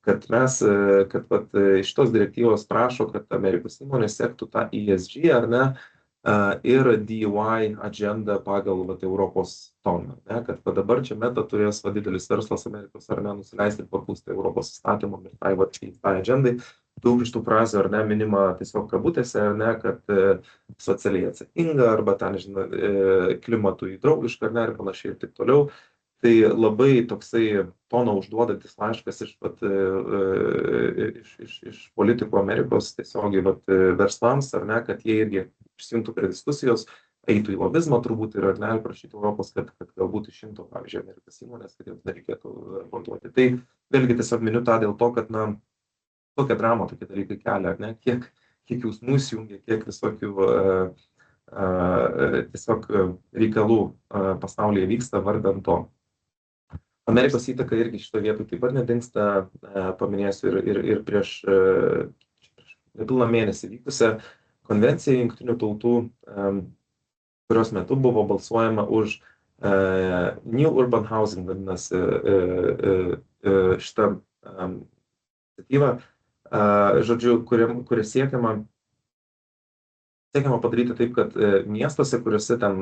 kad šitos direktyvos prašo, kad Amerikos įmonės sektų tą ESG, ar ne, ir DEI agendą pagal Europos toną, ne, kad dabar čia Meta turės didelis verslas Amerikos, ar ne, nusileisti ir paklusti Europos įstatymam ir tai agendai. Daug iš tų frazių, ar ne, minima tiesiog kabutėse, ar ne, kad socialiai atsakinga, arba ten, žinai, klimatui draugiška, ar ne, ir panašiai ir taip toliau. Tai labai toksai toną užduodantis laiškas iš politikų Amerikos tiesiogiai verslams, ar ne, kad jie irgi prisijungtų prie diskusijos, eitų į lobizmą turbūt ir, ar ne, prašytų Europos, kad galbūt išimtų, pavyzdžiui, Amerikos įmonės, kad jiems nereikėtų raportuoti. Tai vėlgi tiesiog miniu tą dėl to, kad, na, tokia drama, tokie dalykai kelia, ar ne, kiek jausmų įsijungia, kiek visokių tiesiog reikalų pasaulyje vyksta vardan to. Amerikos įtaka irgi šitoje vietoje taip pat nedingsta, paminėsiu ir prieš nepilną mėnesį vykusią konvenciją Jungtinių tautų, kurios metu buvo balsuojama už New Urban Housing, vadinasi, šitą iniciatyvą, žodžiu, kuria siekiama padaryti taip, kad miestuose, kuriuose ten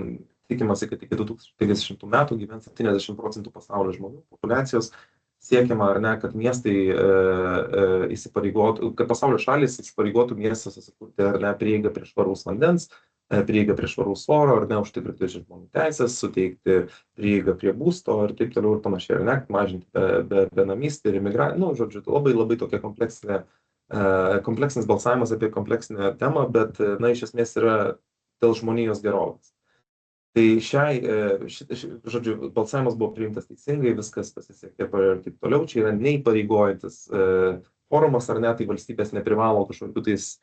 tikimasi, kad iki 2050 metų gyvens 70% pasaulio žmonių populiacijos, siekiama, ar ne, kad miestai įsipareigotų, kad pasaulio šalys įsipareigotų miestuose sukurti, ar ne, prieigą prie švaraus vandens, prieigą prie švaraus oro, ar ne, užtikrinti žmonių teisės, suteikti prieigą prie būsto ir taip toliau ir panašiai, ar ne, mažinti benamystę ir imigraciją. Nu, žodžiu, labai tokia kompleksinis balsavimas apie kompleksinę temą, bet, na, iš esmės yra dėl žmonijos gerovės. Tai žodžiu, balsavimas buvo priimtas teisingai, viskas pasisekė ir taip toliau. Čia yra neįpareigojantis forumas, ar ne, tai valstybės neprivalo kažkokių tais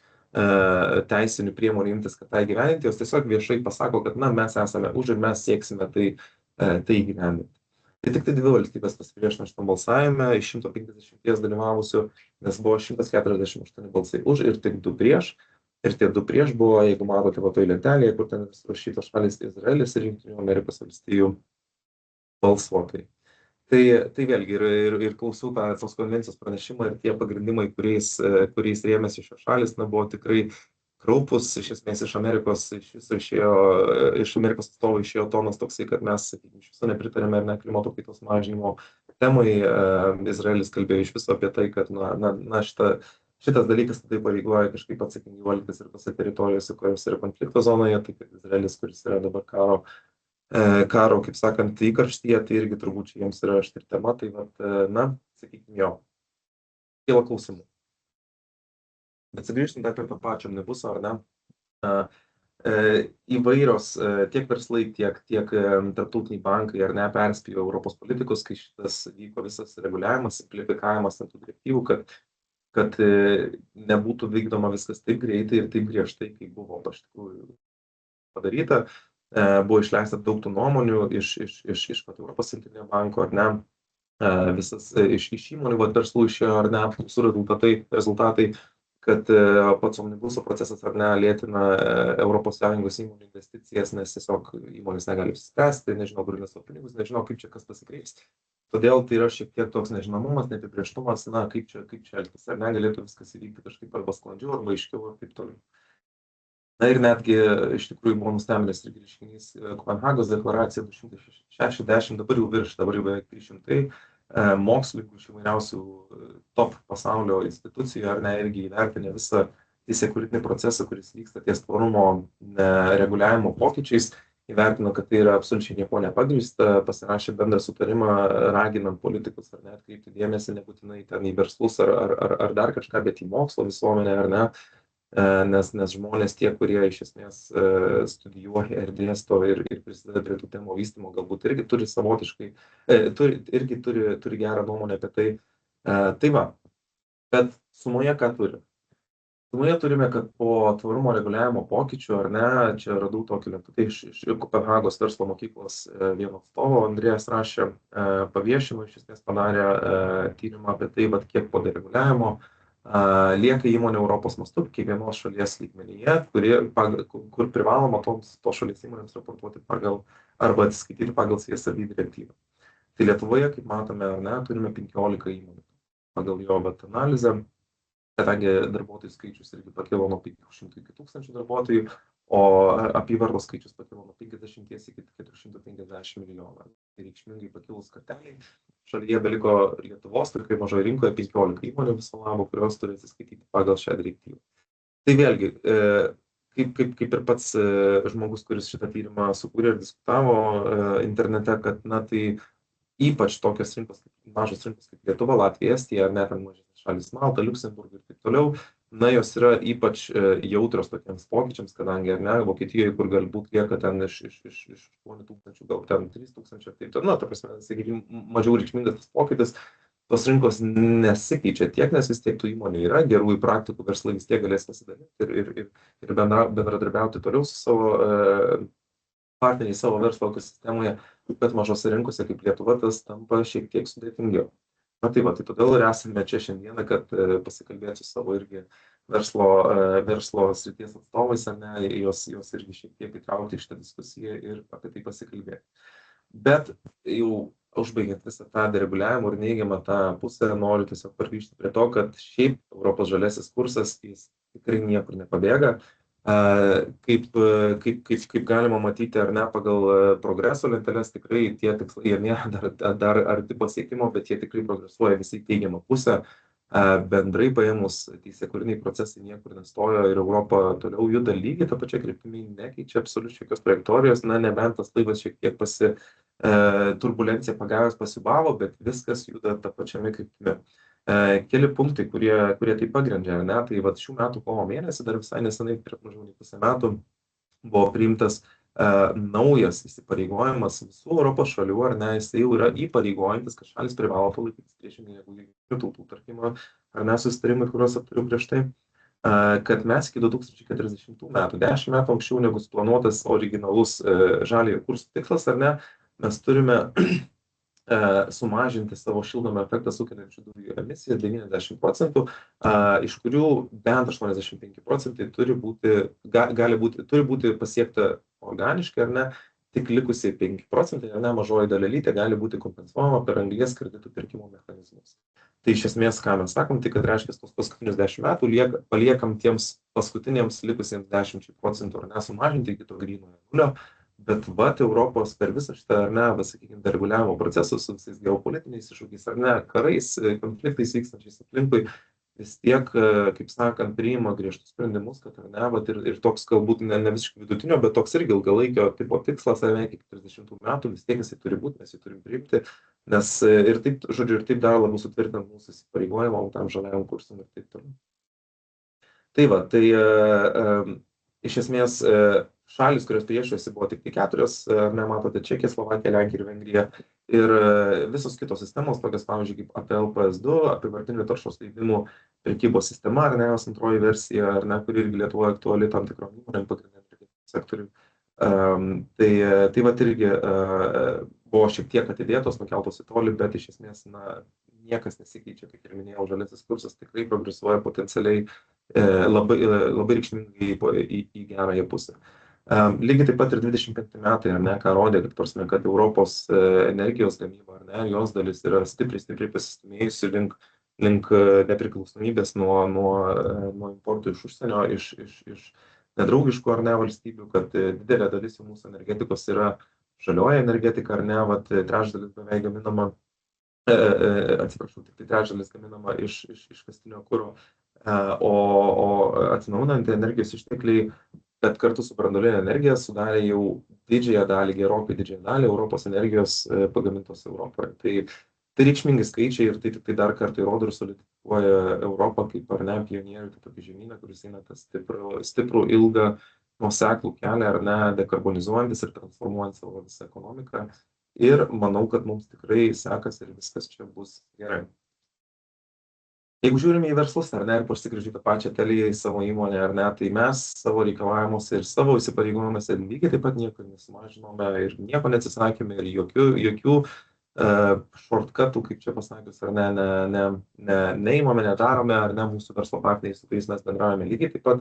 teisinių priemonių imtis, kad tai gyveninti, jos tiesiog viešai pasako, kad, na, mes esame už ir mes sieksime tai gyveninti. Tai tik tai 2 valstybės pasipriešino šitam balsavime, iš 150 dalyvavusių, nes buvo 148 balsai už ir tik 2 prieš. Ir tie 2 prieš buvo, jeigu matote toj lentelėje, kur ten rašytos šalys Izraelis ir Jungtinių Amerikos valstijų balsuotojai. Tai vėlgi ir klausiau tos konvencijos pranešimą ir tie pagrindimai, kuriais rėmėsi šios šalis, buvo tikrai kraupus. Iš esmės iš Amerikos atstovų išėjo tonas toksai, kad mes, sakykime, iš viso nepritarėme ar ne klimato kaitos mažinimo temai. Izraelis kalbėjo iš viso apie tai, kad šitas dalykas tai pareigoja kažkaip atsakingai elgtis ir tose teritorijose, kurios yra konflikto zonoje. Tai kad Izraelis, kuris yra dabar karo, kaip sakant, įkarštyje, tai irgi turbūt čia jiems yra aštri tema, tai sakykime, jo, kyla klausimų. Bet sugrįžtant dar prie to pačio omnibuso, ar ne, įvairios tiek verslai, tiek tarptautiniai bankai, ar ne, perspėjo Europos politikus, kai šitas vyko visas reguliavimas, simplifikavimas tų direktyvų, kad nebūtų vykdoma viskas taip greitai ir taip griežtai, kaip buvo iš tikrųjų padaryta. Buvo išleista daug tų nuomonių iš Europos centrinio banko, ar ne, visas iš įmonių verslų išėjo, ar ne, apklausų rezultatai, kad pats omnibuso procesas, ar ne, lėtina ES įmonių investicijas, nes tiesiog įmonės negali apsispręsti, nežino, kur investuoti pinigus, nežino, kaip čia kas pasikreips. Todėl tai yra šiek tiek toks nežinomumas, neapibrėžtumas, kaip čia elgtis, ar ne, galėtų viskas įvykti kažkaip arba sklandžiau, arba aiškiau ir taip toliau. Na ir netgi iš tikrųjų buvo nustebinęs irgi reiškinys Kopenhagos deklaracija 260, dabar jau beveik 300 mokslininkų iš įvairiausių top pasaulio institucijų, ar ne, irgi įvertinę visą teisėkūrinį procesą, kuris vyksta ties tvarumo reguliavimo pokyčiais, įvertino, kad tai yra absoliučiai nieko nepagrįsta, pasirašė bendrą sutarimą, raginant politikus, ar ne, atkreipti dėmesį nebūtinai ten į verslus ar dar kažką, bet į mokslo visuomenę, ar ne. Nes žmonės tie, kurie iš esmės studijuoja ir dėsto ir prisideda prie tų temų vystymo, galbūt irgi turi savotiškai, turi gerą nuomonę apie tai. Tai va, bet sumoje ką turime? Sumoje turime, kad po tvarumo reguliavimo pokyčių, ar ne, čia radau tokį lentutę iš Kopenhagos verslo mokyklos vieno atstovo, Andrėjas rašė, paviešino, iš esmės padarė tyrimą apie tai, kiek po dereguliavimo lieka įmonių Europos mastu, kiekvienos šalies lygmenyje, kur privaloma tos šalies įmonėms raportuoti arba atsiskaityti pagal CSRD direktyvą. Tai Lietuvoje, kaip matome, ar ne, turime 15 įmonių pagal jo analizę, kadangi darbuotojų skaičius irgi pakilo nuo 500 iki 1000 darbuotojų, o apyvartos skaičius pakilo nuo 50 iki 450 milijonų. Tai reikšmingai pakilus karteliai. Šalyje beliko Lietuvos, tokiai mažoje rinkoje 15 įmonių viso labo, kurios turi atsiskaityti pagal šią direktyvą. Tai vėlgi, kaip ir pats žmogus, kuris šitą tyrimą sukūrė ir diskutavo internete, kad tai ypač tokios rinkos, mažos rinkos kaip Lietuva, Latvija, Estija, ar net mažesnės šalis Malta, Liuksemburg ir taip toliau, jos yra ypač jautrios tokiems pokyčiams, kadangi, ar ne, Vokietijoje, kur galbūt lieka ten iš 8000, gal ten 3000, taip toliau, ta prasme, sakykime, mažiau reikšmingas tas pokytis, tos rinkos nesikeičia tiek, nes vis tiek tų įmonių yra, gerųjų praktikų verslai vis tiek galės pasidalinti ir bendradarbiauti toliau su savo partneriai savo verslo ekosistemoje, bet mažose rinkose kaip Lietuva tas tampa šiek tiek sudėtingiau. Tai todėl ir esame čia šiandieną, kad pasikalbėti su savo irgi verslo srities atstovais, ar ne, jos irgi šiek tiek įtraukti į šitą diskusiją ir apie tai pasikalbėti. Bet jau užbaigiant visą tą dereguliavimo ir neigiamą tą pusę, noriu tiesiog pargrįžti prie to, kad šiaip Europos žaliasis kursas jis tikrai niekur nepabėga. Kaip galima matyti, ar ne, pagal progreso lenteles, tikrai tie tikslai jie nėra dar arti pasiekimo, bet jie tikrai progresuoja visai teigiamą pusę. Bendrai paėmus teisėkūriniai procesai niekur nestojo ir Europa toliau juda lygiai tą pačią kryptimį, nekeičia absoliučiai jokios trajektorijos, nebent tas laivas šiek tiek turbulencija pagavęs pasibavo, bet viskas juda tą pačiame kryptimi. Keli punktai, kurie tai pagrindžia, ne, tai šių metų kovo mėnesį, dar visai nesenai, prieš mažiau nei pusę metų, buvo priimtas naujas įsipareigojimas visų Europos šalių, ar ne, jis jau yra įpareigojantis, kad šalis privalo palaikytis priešingai negu jungtinių tautų, tarkim, ar ne, susitarimai, kuriuos aptariau prieš tai, kad mes iki 2040 metų, 10 metų anksčiau negu suplanuotas originalus žaliojo kurso tikslas, ar ne, mes turime sumažinti savo šiltnamio efektą sukeliančių dujų emisijas 90%, iš kurių bent 85% turi būti pasiekta organiškai, ar ne, tik likusiai 5%, ar ne, mažoji dalelytė gali būti kompensuojama per anglies kreditų pirkimo mechanizmus. Tai iš esmės, ką mes sakom, tai kad reiškia, tos paskutinius 10 metų paliekam tiems paskutiniams likusiems 10% ar nesumažinti iki to grynojo nulio, bet vat Europos per visą šitą, ar ne, sakykime, dereguliavimo procesų su visais geopolitiniais iššūkiais, ar ne, karais, konfliktais vykstančiais aplinkui, vis tiek, kaip sakant, priima griežtus sprendimus, kad ar ne, vat ir toks galbūt ne visiškai vidutinio, bet toks irgi ilgalaikio tipo tikslas, ar ne, iki 30 metų vis tiek jisai turi būti, mes jį turim priimti, nes ir taip, žodžiu, ir taip dar labiau sutvirtinant mūsų įsipareigojimą tam žaliajam kursam ir taip toliau. Tai va, tai iš esmės šalis, kurios priešėsi, buvo tik 4, matote, Čekija, Slovakija, Lenkija ir Vengrija. Ir visos kitos sistemos, tokios, pavyzdžiui, kaip APLPS2, apyvartinių taršos leidimų prekybos sistema, ar ne, jos antroji versija, ar ne, kuri irgi Lietuvoje aktuali tam tikrom įmonėm pagrindiniam sektoriui. Tai vat irgi buvo šiek tiek atidėtos, nukeltos į tolį, bet iš esmės, na, niekas nesikeičia, kaip ir minėjau, žaliasis kursas tikrai progresuoja potencialiai labai reikšmingai į gerąją pusę. Lygiai taip pat ir 25 metai, ar ne, ką rodė, kad Europos energijos gamyba, ar ne, jos dalis yra stipriai pasistumėjusi link nepriklausomybės nuo importų iš užsienio, iš nedraugiškų, ar ne, valstybių, kad didelė dalis mūsų energetikos yra žalioji energetika, ar ne, vat trečdalis beveik gaminama, atsiprašau, tik tai trečdalis gaminama iš iškastinio kuro, o atsinaujinantys energijos ištekliai, bet kartu su branduoline energija sudarė jau gerokai didžiąją dalį Europos energijos pagamintos Europoje. Tai reikšmingi skaičiai ir tai dar kartą įrodo ir solidifikuoja Europą kaip, ar ne, pionierių, kaip tokį žemyną, kuris eina tą stiprų, ilgą, nuoseklų kelią, ar ne, dekarbonizuojantis ir transformuojant savo visą ekonomiką. Ir manau, kad mums tikrai sekasi ir viskas čia bus gerai. Jeigu žiūrime į verslus, ar ne, ir pasigrįžti tą pačią Teliją į savo įmonę, ar ne, tai mes savo reikalavimuose ir savo įsipareigojimuose lygiai taip pat nieko nesumažinome ir nieko neatsisakėme ir jokių shortcutų, kaip čia pasakius, ar neimame, nedarome, ar ne, mūsų verslo partneriai, su kuriais mes bendravome lygiai taip pat,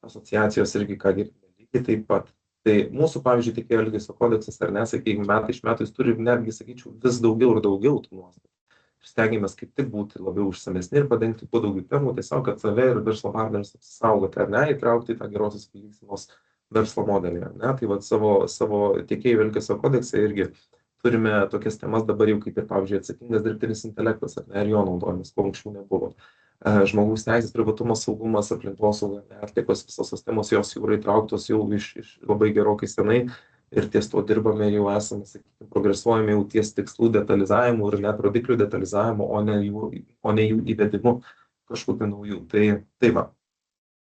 asociacijos irgi, ką girdime, lygiai taip pat. Tai mūsų, pavyzdžiui, tiekėjo elgesio kodeksas, ar ne, sakykime, metai iš metų jis turi netgi, sakyčiau, vis daugiau ir daugiau tų nuostatų. Stengiamės kaip tik būti labiau išsamesni ir padengti kuo daugiau temų, tiesiog, kad save ir verslo partnerius apsisaugoti, ar ne, įtraukti į tą gerosios valdysenos verslo modelį, ar ne. Tai vat savo tiekėjų elgesio kodekse irgi turime tokias temas dabar jau kaip ir, pavyzdžiui, atsakingas dirbtinis intelektas, ar ne, ir jo naudojimas, ko anksčiau nebuvo. Žmogaus teisės, privatumas, saugumas, aplinkosauga, atliekos, visos tos temos, jos jau yra įtrauktos jau iš labai gerokai senai. Ir ties to dirbame, jau esame, sakykime, progresuojame jau ties tikslų detalizavimu ir net rodiklių detalizavimu, o ne jų įvedimu kažkokiu naujų. Tai va.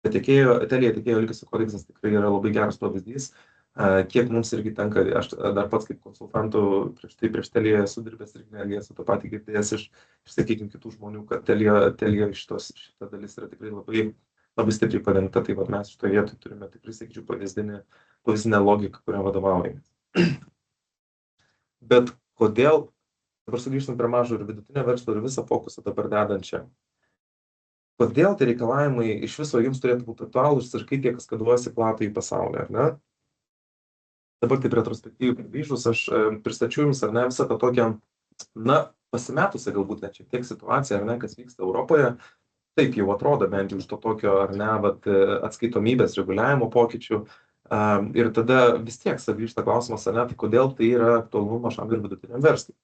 Telija tiekėjo elgesio kodeksas tikrai yra labai geras pavyzdys. Kiek mums irgi tenka, aš dar pats kaip konsultantų prieš Teliją esu dirbęs ir netgi esu tą patį girdėjęs iš, sakykime, kitų žmonių, kad Telija šita dalis yra tikrai labai stipriai padengta, tai vat mes šitoje vietoje turime tikrai, sakyčiau, pavyzdinę logiką, kurią vadovaujamės. Bet kodėl, dabar sugrįžtant prie mažo ir vidutinio verslo ir visą fokusą dabar dedančią, kodėl tie reikalavimai iš viso jums turėtų būti aktualūs ir kaip jie kaskaduojasi platųjį pasaulį, ar ne? Dabar taip retrospektyviai grįžus, aš pristačiau jums, ar ne, visą tą tokią, na, pasimetusią galbūt net šiek tiek situaciją, ar ne, kas vyksta Europoje. Taip jau atrodo bent jau iš to tokio, ar ne, atskaitomybės reguliavimo pokyčių. Ir tada vis tiek sugrįžta klausimas, ar ne, tai kodėl tai yra aktualu mažam ir vidutiniam verslui.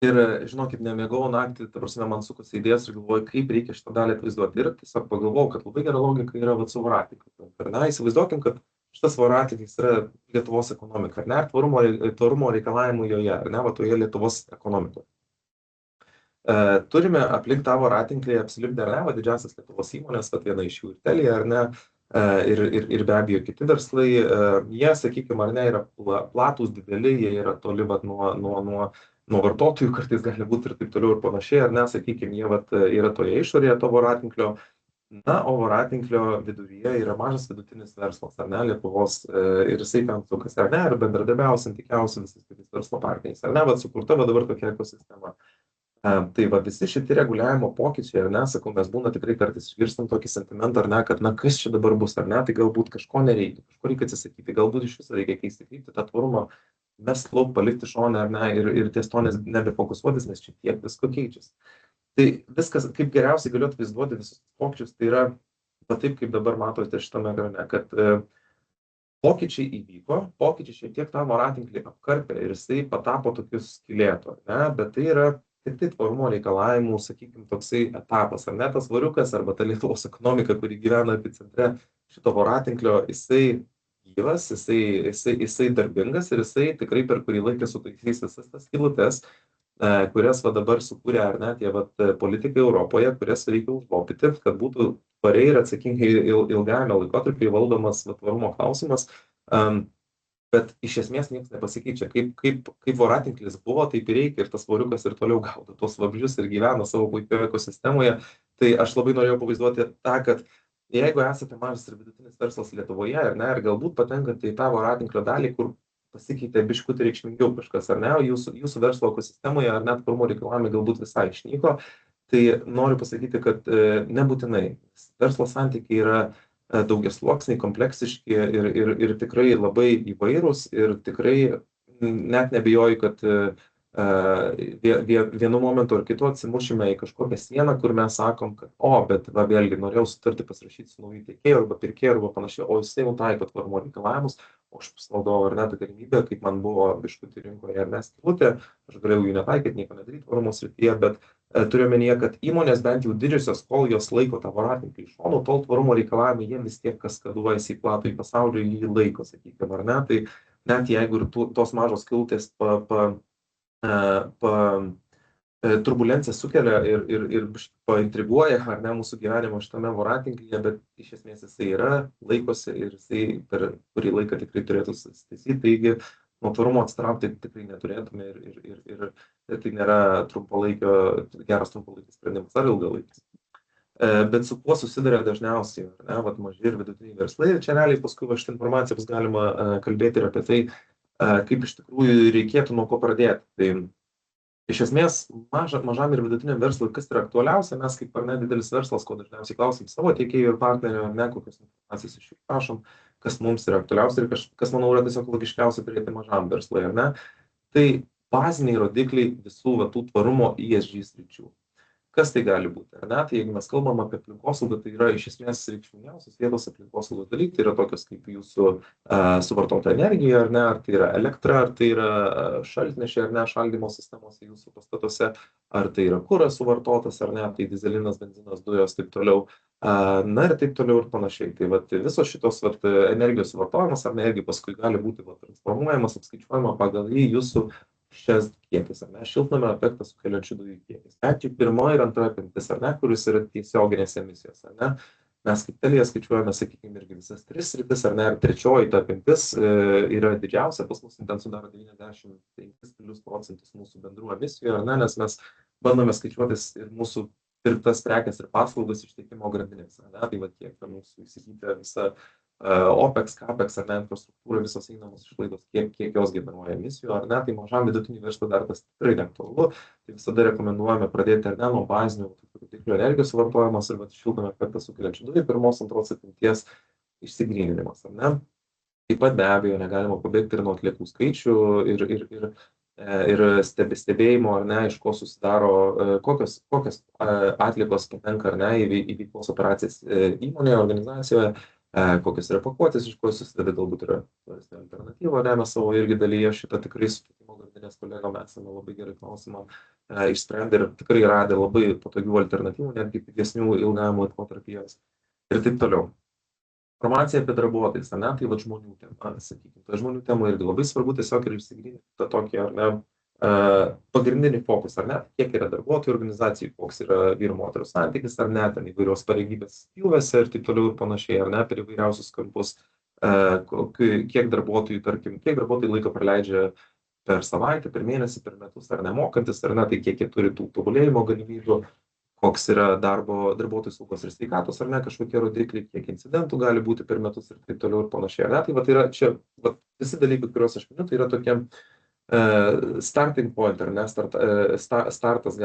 Ir žinokit, nemėgau naktį, ta prasme, man sukosi idėjas ir galvoju, kaip reikia šitą dalį atvaizduoti. Ir tiesiog pagalvojau, kad labai gera logika yra su voratinkliu. Ar ne, įsivaizduokim, kad šitas voratinklis yra Lietuvos ekonomika, ar ne, tvarumo reikalavimų joje, ar ne, toje Lietuvos ekonomikoje. Turime aplink tą voratinklį apsilipdę, ar ne, didžiausias Lietuvos įmonės, kad viena iš jų ir Telija, ar ne, ir be abejo kiti verslai, jie, sakykime, ar ne, yra platūs, dideli, jie yra toli nuo vartotojų, kartais gali būti ir taip toliau ir panašiai, ar ne, sakykime, jie yra toje išorėje to voratinklio, na, o voratinklio viduryje yra mažas vidutinis verslas, ar ne, Lietuvos, ir jisai ten sukas, ar ne, ir bendradarbiausia, santykiausia visais kitais verslo partneriais, ar ne, sukurta dabar tokia ekosistema. Tai va visi šitie reguliavimo pokyčiai, ar ne, sakau, mes būna tikrai kartais išgirstam tokį sentimentą, ar ne, kad, na, kas čia dabar bus, ar ne, tai galbūt kažko nereikia, kažko reikia atsisakyti, galbūt iš viso reikia keisti kryptį, tą tvarumą mes lauk palikti šone, ar ne, ir ties to nebefokusuotis, nes čia tiek visko keičiasi. Tai viskas, kaip geriausiai galiu atvaizduoti visus pokyčius, tai yra, va taip kaip dabar matote šitame ekrane, kad pokyčiai įvyko, pokyčiai šiek tiek tą voratinklį apkarpė ir jisai patapo tokiu skylėtu, ar ne, bet tai yra tik tai tvarumo reikalavimų, sakykime, toksai etapas, ar ne, tas variukas arba ta Lietuvos ekonomika, kuri gyvena epicentre šito voratinklio, jisai gyvas, jisai darbingas ir jisai tikrai per kurį laiką sutaisys visas tas skylutes, kurias va dabar sukūrė, ar ne, tie vat politikai Europoje, kurias reikia užlopyti, kad būtų tvariai ir atsakingai ilgajame laikotarpyje valdomas va, tvarumo klausimas. Bet iš esmės niekas nepasikeičia. Kaip voratinklis buvo, taip ir reikia ir tas voriukas ir toliau gaudo tuos vabzdžius ir gyvena savo puikioje ekosistemoje. Tai aš labai norėjau pavaizduoti tą, kad jeigu esate mažas ir vidutinis verslas Lietuvoje, ar ne, ir galbūt patenkate į tą voratinklio dalį, kur pasikeitė biškutį reikšmingiau kažkas, ar ne, jūsų verslo ekosistemoje, ar net tvarumo reikalavimai galbūt visai išnyko, tai noriu pasakyti, kad nebūtinai. Verslo santykiai yra daugiasluoksniai, kompleksiški ir tikrai labai įvairūs ir tikrai net nebijoju, kad vienu momentu ar kitu atsimušime į kažkokią sieną, kur mes sakom, kad bet va vėlgi norėjau sutartį pasirašyti su nauju tiekėju arba pirkėju arba panašiai, o jisai jau taiko tvarumo reikalavimus, o aš pasinaudojau ar ne tą galimybę, kaip man buvo biškutį rinkoje ar mes skylutė, aš galėjau jų netaikyti, nieko nedaryti tvarumo srityje, bet turiu omenyje, kad įmonės bent jau didžiosios, kol jos laiko tą voratinklį iš šono, tol tvarumo reikalavimai jie vis tiek kaskaduojasi į platų į pasaulį, jį laiko, sakykime, ar ne, tai net jeigu ir tos mažos skylutės turbulenciją sukelia ir paintriguoja, ar ne, mūsų gyvenimo šitame voratinklyje, bet iš esmės jisai yra, laikosi ir jisai per kurį laiką tikrai turėtų susitaisyti. Taigi, nuo tvarumo atsitraukti tikrai neturėtume ir tai nėra geras trumpalaikis sprendimas ar ilgalaikis. Bet su kuo susiduria dažniausiai, ar ne, vat maži ir vidutiniai verslai. Ir čia realiai paskui va šitą informaciją bus galima kalbėti ir apie tai, kaip iš tikrųjų reikėtų nuo ko pradėti. Tai iš esmės mažam ir vidutiniam verslui, kas yra aktualiausia, mes kaip ar ne didelis verslas, ko dažniausiai klausim savo tiekėjų ir partnerių, ar ne, kokios informacijos iš jų prašom, kas mums yra aktualiausia ir kas manau yra tiesiog logiškiausia turėti mažam verslui, ar ne. Tai baziniai rodikliai visų va, tų tvarumo ESG sričių. Kas tai gali būti, ar ne? Tai jeigu mes kalbam apie aplinkosaugą, tai yra iš esmės reikšmingiausios vietos aplinkosaugos dalykai, tai yra tokios kaip jūsų suvartota energija, ar ne, ar tai yra elektra, ar tai yra šaltnešiai, ar ne, šaldymo sistemos jūsų pastatuose, ar tai yra kuras suvartotas, ar ne, tai dizelinas, benzinas, dujos, taip toliau, na ir taip toliau ir panašiai. Tai vat, visos šitos vat, energijos suvartojimas, ar ne, irgi paskui gali būti vat, transformuojamas, apskaičiuojama pagal jį jūsų šias kiekis, ar ne, šiltnamio efektą sukeliančių dujų kiekis. Net jau pirmoji ir antra apimtis, ar ne, kuris yra tiesioginės emisijos, ar ne. Mes kaip Telia skaičiuojame, sakykime, irgi visas tris sritis, ar ne, ir trečioji ta apimtis yra didžiausia, pas mus ten sudaro 95% mūsų bendrų emisijų, ar ne, nes mes bandome skaičiuotis ir mūsų pirktas prekes ir paslaugas iš tiekimo grandinės, ar ne, tai va tiek mūsų įsigyti visą OPEX, CAPEX, ar ne, infrastruktūra, visos einamos išlaidos, kiek jos generuoja emisijų, ar ne, tai mažam vidutiniui verslui dar tas tikrai neaktualu, tai visada rekomenduojame pradėti ar ne nuo bazinių rodiklių energijos suvartojimas ir šiltnamio efektą sukeliančių dujų pirmos, antros apimties išsigryninimas, ar ne. Taip pat be abejo negalima pabėgti ir nuo atliekų skaičių ir stebėjimo, ar ne, iš ko susidaro, kokios atliekos patenka, ar ne, į veiklos operacijas įmonėje, organizacijoje, kokios yra pakuotės, iš ko susideda, galbūt yra alternatyva, ne, mes savo irgi dalyje šitą tikrai su tiekimo grandinės kolegom esame labai gerai klausimą išsprendę ir tikrai radę labai patogių alternatyvų, netgi pigesnių ilgam laikotarpyje ir taip toliau. Informacija apie darbuotojus, ar ne, tai va žmonių tema, sakykime, tai žmonių tema irgi labai svarbu tiesiog ir išsigryninti tą tokį, ar ne, pagrindinį fokus, ar ne, kiek yra darbuotojų organizacijų, koks yra vyrų moterų santykis, ar ne, ten įvairios pareigybės pjūvėse ir taip toliau ir panašiai, ar ne, per įvairiausius kampus, kiek darbuotojų, tarkim, kiek darbuotojų laiko praleidžia per savaitę, per mėnesį, per metus, ar nemokantis, ar ne, tai kiek jie turi tų tobulėjimo galimybių, koks yra darbuotojų saugos ir sveikatos, ar ne, kažkokie rodikliai, kiek incidentų gali būti per metus ir taip toliau ir panašiai, ar ne, tai va tai yra čia, va, visi dalykai, kuriuos aš miniu, tai yra tokie starting point, ar ne, startas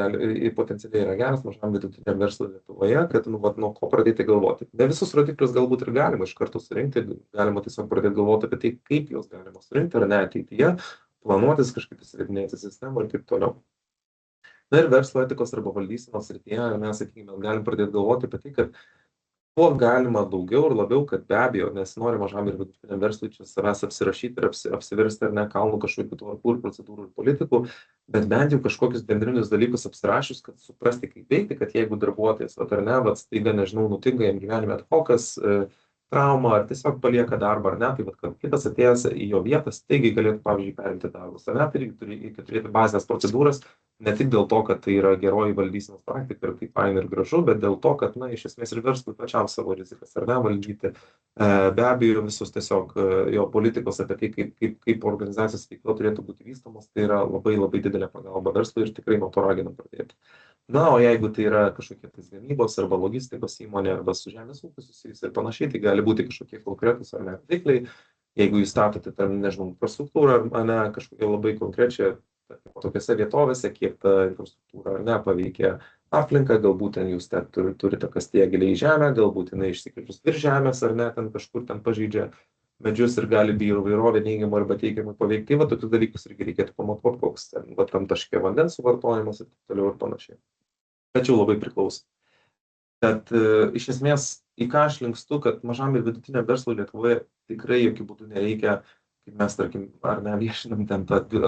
potencialiai yra geras mažam vidutiniam verslui Lietuvoje, kad nuo ko pradėti galvoti. Ne visus rodiklius galbūt ir galima iš karto surinkti, galima tiesiog pradėti galvoti apie tai, kaip juos galima surinkti, ar ne ateityje, planuotis kažkaip įsivedinėti sistemą ir taip toliau. Na ir verslo etikos arba valdysenos srityje mes, sakykime, galim pradėti galvoti apie tai, kad kuo galima daugiau ir labiau, kad be abejo, nesinori mažam ir vidutiniam verslui čia savęs apsirašyti ir apsiversti ar ne kalnų kažkokių tvarkų ir procedūrų ir politikų, bet bent jau kažkokius bendrinius dalykus apsirašius, kad suprasti, kaip veikti, kad jeigu darbuotojas, ar ne, staiga, nežinau, nutinka jam gyvenime atkokas, trauma, ar tiesiog palieka darbą, ar ne, tai kad kitas atėjęs į jo vietą staigiai galėtų, pavyzdžiui, perimti darbus, ar ne, tai reikia turėti bazinės procedūras, ne tik dėl to, kad tai yra geroji valdysenos praktika ir kaip faina ir gražu, bet dėl to, kad, na, iš esmės ir verslui pačiam savo rizikas, ar ne, valdyti. Be abejo, visus tiesiog jo politikos apie tai, kaip organizacijos veikla turėtų būti vystomos, tai yra labai labai didelė pagalba verslui ir tikrai nuo to raginam pradėti. Na, o jeigu tai yra kažkokie tai gamybos arba logistikos įmonė arba su žemės ūkiu susijusi ir panašiai, tai gali būti kažkokie konkretūs ar ne rodikliai. Jeigu jūs statote ten, nežinau, infrastruktūrą ar ne, kažkokią labai konkrečią, tokiose vietovėse, kiek ta infrastruktūra ar ne paveikia aplinką, galbūt ten jūs turite kastiją giliai į žemę, galbūt jinai išsikreipus virš žemės ar ne, ten kažkur ten pažeidžia medžius ir gali įvairovė neigiamą arba teigiamai paveikti, va tokius dalykus irgi reikėtų pamatuoti, koks ten, va tam taške vandens suvartojimas ir taip toliau ir panašiai. Tačiau labai priklauso. Bet iš esmės, į ką aš linkstu, kad mažam ir vidutiniam verslui Lietuvoje tikrai jokių būdų nereikia, kaip mes, tarkim, ar neviešinam ten,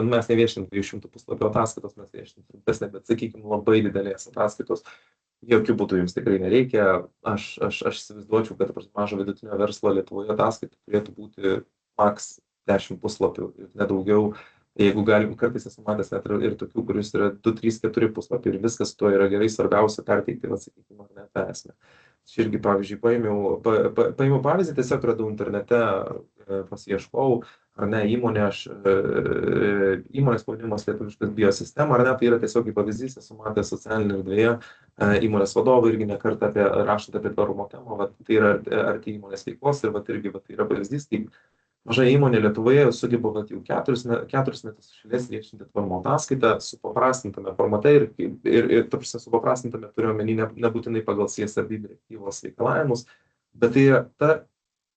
mes neviešinam 200 puslapio ataskaitos, mes viešinam trumpesnę, bet, sakykime, labai didelės ataskaitos, jokių būdų jums tikrai nereikia. Aš įsivaizduočiau, kad mažo vidutinio verslo Lietuvoje ataskaita turėtų būti maks 10 puslapių ir nedaugiau. Jeigu galim, kartais esu matęs net ir tokių, kuris yra 2, 3, 4 puslapiai ir viskas tuo yra gerai, svarbiausia perteikti, sakykime, ar ne tą esmę. Aš irgi, pavyzdžiui, paėmiau pavyzdį, tiesiog radau internete, pasiieškojau, ar ne, įmonės pavadinimas lietuviškas biosistema, ar ne, tai yra tiesiog pavyzdys, esu matęs socialinėje erdvėje, įmonės vadovai irgi nekartą rašant apie tvarumo temą, tai yra arti įmonės veiklos ir irgi tai yra pavyzdys, kaip maža įmonė Lietuvoje sugeba jau 4 metus šalies viešinti tvarumo ataskaitą supaprastintame formate ir ta prasme supaprastintame turiu omeny nebūtinai pagal CSRD direktyvos reikalavimus, bet tai yra ta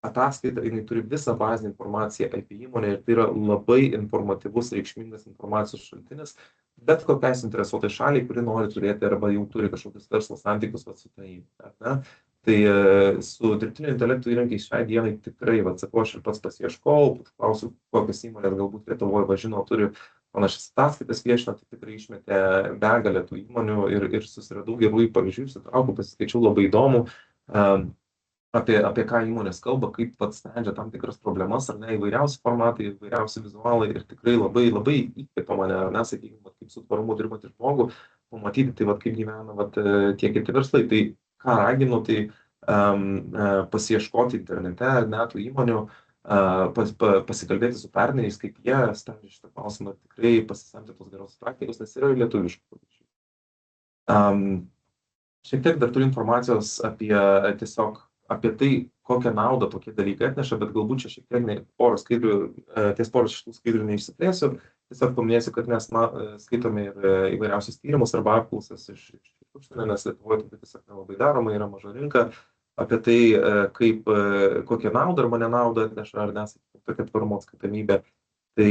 ataskaita, jinai turi visą bazinę informaciją apie įmonę ir tai yra labai informatyvus, reikšmingas informacijos šaltinis, bet kokiai suinteresuotai šaliai, kuri nori turėti arba jau turi kažkokius verslo santykius su ta įmonė. Tai su dirbtinio intelekto įrankiais šiai dienai tikrai, sakau, aš ir pats pasiieškojau, klausiu, kokios įmonės galbūt Lietuvoje važino, turi panašias ataskaitas viešina, tai tikrai išmetė begalę tų įmonių ir susiradau gerų pavyzdžių, sutraukau, pasiskaičiau labai įdomu, apie ką įmonės kalba, kaip pats sprendžia tam tikras problemas, ar ne, įvairiausi formatai, įvairiausi vizualai ir tikrai labai, labai įkvėpė mane, ar ne, sakykime, kaip su tvarumu dirbantį žmogų, pamatyti, tai kaip gyvena tie kiti verslai. Tai ką raginu, tai pasiieškoti internete, ar ne, tų įmonių, pasikalbėti su partneriais, kaip jie sprendžia šitą klausimą, tikrai pasisemti tos geros praktikos, nes yra lietuviškų pavyzdžių. Šiek tiek dar turiu informacijos apie tai, kokią naudą tokie dalykai atneša, bet galbūt čia šiek tiek ties poros šitų skaidrių neišsiplėsiu. Tiesiog paminėsiu, kad mes skaitome ir įvairiausius tyrimus arba apklausas iš užsienio, nes Lietuvoje tai tiesiog nelabai daroma, yra maža rinka, apie tai, kokią naudą arba nenaudą atneša, ar nesakyti, tokia tvarumo atskaitomybė. Tai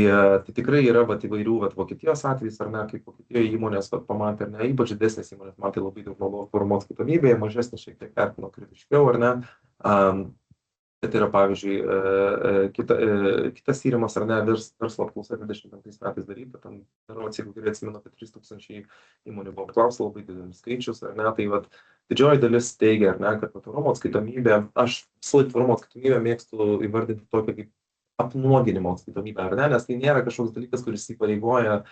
tikrai yra įvairių, Vokietijos atvejais, ar ne, kaip Vokietijoje įmonės pamatė, ar ne, ypač didesnės įmonės matė labai daug naudos tvarumo atskaitomybėje, mažesnės šiek tiek vertino kritiškiau, ar ne. Tai yra, pavyzdžiui, kitas tyrimas, ar ne, verslo apklausa 25 metais daryta, ten, jeigu gerai atsimenu, apie 3000 įmonių buvo apklausta, labai didelis skaičius, ar ne, tai didžioji dalis teigia, ar ne, kad tvarumo atskaitomybė, aš tvarumo atskaitomybę mėgstu įvardinti tokią kaip apnuoginimo atskaitomybę, ar ne, nes tai nėra kažkoks dalykas, kuris įpareigoja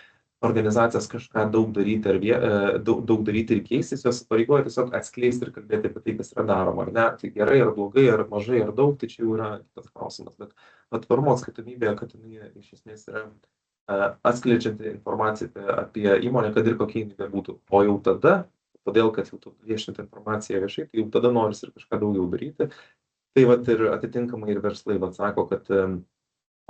organizacijas kažką daug daryti ir keistis, jos įpareigoja tiesiog atskleisti ir kalbėti apie tai, kas yra daroma, ar ne, tai gerai, ar blogai, ar mažai, ar daug, tai čia jau yra kitas klausimas, bet tvarumo atskaitomybė, kad jinai iš esmės yra atskleidžianti informaciją apie įmonę, kad ir kokia jinai bebūtų, o jau tada, todėl, kad jau viešinti informaciją viešai, tai jau tada norisi ir kažką daugiau daryti, tai ir atitinkamai ir verslai sako, kad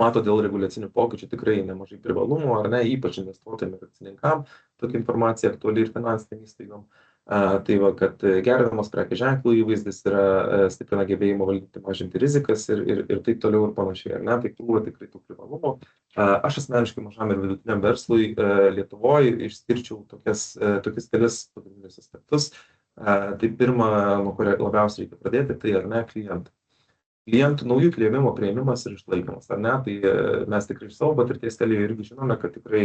mato dėl reguliacinių pokyčių tikrai nemažai privalumų, ar ne, ypač investuotojams ir akcininkam, tokia informacija aktuali ir finansiniam įstaigom. Tai va, kad gerinamas prekės ženklų įvaizdis yra stiprina gebėjimą valdyti, mažinti rizikas ir taip toliau ir panašiai, ar ne, tai krūva tikrai tų privalumų. Aš asmeniškai mažam ir vidutiniam verslui Lietuvoje išskirčiau tokius kelis pagrindinius aspektus. Tai pirma, nuo kurio labiausiai reikia pradėti, tai ar ne klientai. Klientų naujų klienimo priėmimas ir išlaikymas, ar ne? Tai mes tikrai iš savo patirties kelyje irgi žinome, kad tikrai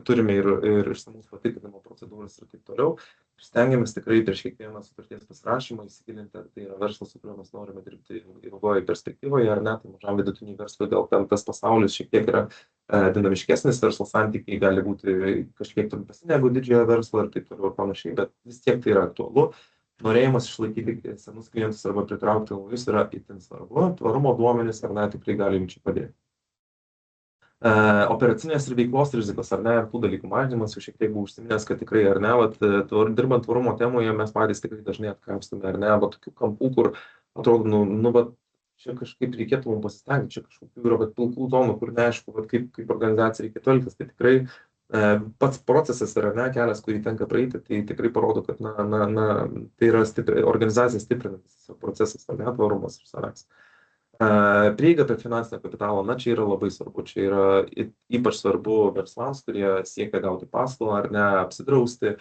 turime ir išsamus patikrinimo procedūras ir taip toliau. Ir stengiamės tikrai prieš kiekvieną sutarties pasirašymą įsigilinti, ar tai yra verslas, su kuriuo mes norime dirbti ilgoje perspektyvoje, ar ne? Tai mažam vidutiniui verslui gal ten tas pasaulis šiek tiek yra dinamiškesnis, verslo santykiai gali būti kažkiek trumpesni negu didžiojo verslo ir taip toliau ir panašiai, bet vis tiek tai yra aktualu. Norėjimas išlaikyti senus klientus arba pritraukti naujus yra itin svarbu. Tvarumo duomenys ar ne tikrai gali jums čia padėti. Operacinės ir veiklos rizikos ar ne, ir tų dalykų mažinimas, jau šiek tiek buvau užsiminęs, kad tikrai ar ne, dirbant tvarumo temoje mes patys tikrai dažnai atkapstame ar ne, tokių kampų, kur atrodo, čia kažkaip reikėtų mums pasistengti, čia kažkokių yra pilkų zonų, kur neaišku, kaip organizacija reikėtų elgtis, tai tikrai pats procesas yra ne kelias, kurį tenka praeiti, tai tikrai parodo, kad tai yra organizacija stiprinantis procesas, ar ne, tvarumas ir savęs. Prieiga prie finansinio kapitalo, čia yra labai svarbu, čia yra ypač svarbu verslams, kurie siekia gauti paskolą ar ne, apsidrausti,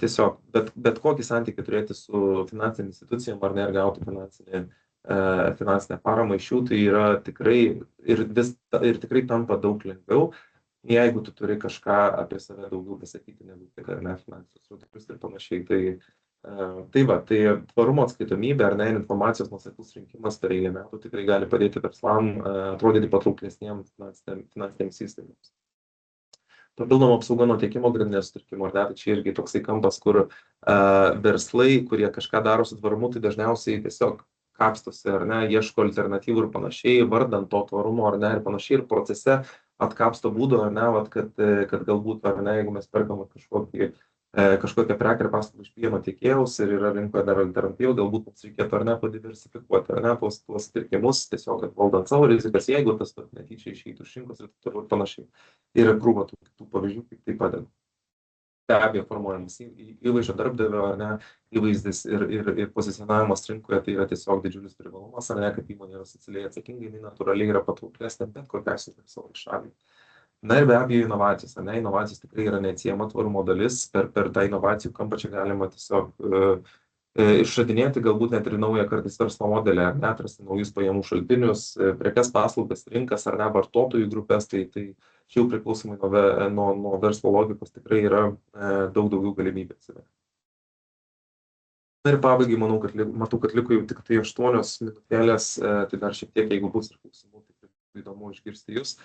tiesiog bet kokį santykį turėti su finansinėm institucijom ar ne, ir gauti finansinę paramą iš jų, tai yra tikrai ir tikrai tampa daug lengviau, jeigu tu turi kažką apie save daugiau pasakyti, negu tik ar ne finansinius rodiklius ir panašiai. Tai tvarumo atskaitomybė ar ne, informacijos nuoseklus rinkimas per eilę metų tikrai gali padėti verslam atrodyti patrauklesniems finansinėms įstaigoms. Papildoma apsauga nuo tiekimo grandinės sutrikimų, ar ne, tai čia irgi toksai kampas, kur verslai, kurie kažką daro su tvarumu, tai dažniausiai tiesiog kapstosi, ar ne, ieško alternatyvų ir panašiai, vardant to tvarumo, ar ne, ir panašiai, ir procese atkapsto būdų, ar ne, kad galbūt, ar ne, jeigu mes perkam kažkokią prekę ir paslaugą iš vieno tiekėjaus ir yra rinkoje dar alternatyvų, galbūt mums reikėtų, ar ne, padiversifikuoti, ar ne, tuos pirkimus, tiesiog valdant savo rizikas, jeigu tas netyčia išeitų iš rinkos ir panašiai. Ir krūva tų pavyzdžių, kaip tai padeda. Be abejo, formuojamas įvaizdžio darbdavio, ar ne, įvaizdis ir pozicionavimas rinkoje, tai yra tiesiog didžiulis privalumas, ar ne, kad įmonė yra socialiai atsakinga, jinai natūraliai yra patrauklesnė bet kokiai savo šaliai. Na ir be abejo inovacijos, ar ne, inovacijos tikrai yra neatsiejama tvarumo dalis, per tą inovacijų kampą čia galima tiesiog išradinėti galbūt net ir naują kartais verslo modelį, ar ne, atrasti naujus pajamų šaltinius, prekes, paslaugas, rinkas, ar ne, vartotojų grupės, tai čia jau priklausomai nuo verslo logikos tikrai yra daug daugiau galimybė atsiveria. Na ir pabaigai matau, kad liko jau tik tai 8 minutėlės, tai dar šiek tiek, jeigu bus ir klausimų, tai įdomu išgirsti jūs.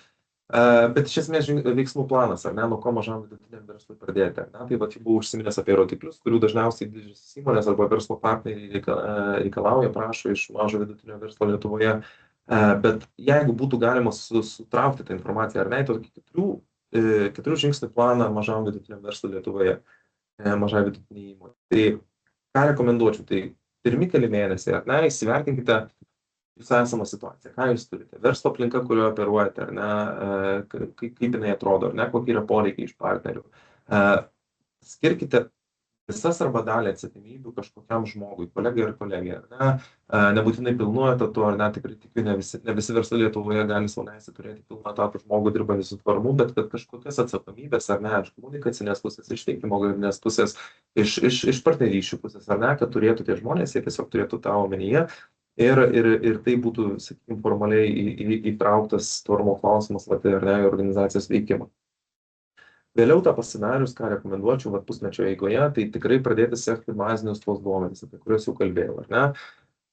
Bet iš esmės veiksmų planas, ar ne, nuo ko mažam vidutiniam verslui pradėti, ar ne, tai va, čia buvau užsiminęs apie rodiklius, kurių dažniausiai didžiosios įmonės arba verslo partneriai reikalauja, prašo iš mažo vidutinio verslo Lietuvoje, bet jeigu būtų galima sutraukti tą informaciją, ar ne, tokį 4 žingsnių planą mažam vidutiniam verslui Lietuvoje, mažai vidutiniai įmonė. Tai ką rekomenduočiau, tai pirmi keli mėnesiai, ar ne, įsivertinkite jūsų esamą situaciją, ką jūs turite, verslo aplinka, kurioje operuojate, ar ne, kaip jinai atrodo, ar ne, kokie yra poreikiai iš partnerių. Skirkite visas arba dalį atsakomybių kažkokiam žmogui, kolegai ar kolegai, ar ne, nebūtinai pilnu etatu, ar ne, tikrai tikiu, ne visi verslai Lietuvoje gali sau leisti turėti pilną etatą žmogų dirbantį su tvarumu, bet kad kažkokias atsakomybės, ar ne, iš komunikacinės pusės, iš veikimo galimybės pusės, iš partnerysčių pusės, ar ne, kad turėtų tie žmonės, jie tiesiog turėtų tą omenyje. Ir tai būtų, sakykime, formaliai įtrauktas tvarumo klausimas, ar ne, organizacijos veikimą. Vėliau tą pasidarius, ką rekomenduočiau pusmečio eigoje, tai tikrai pradėti sekti bazinius tuos duomenis, apie kuriuos jau kalbėjau, ar ne?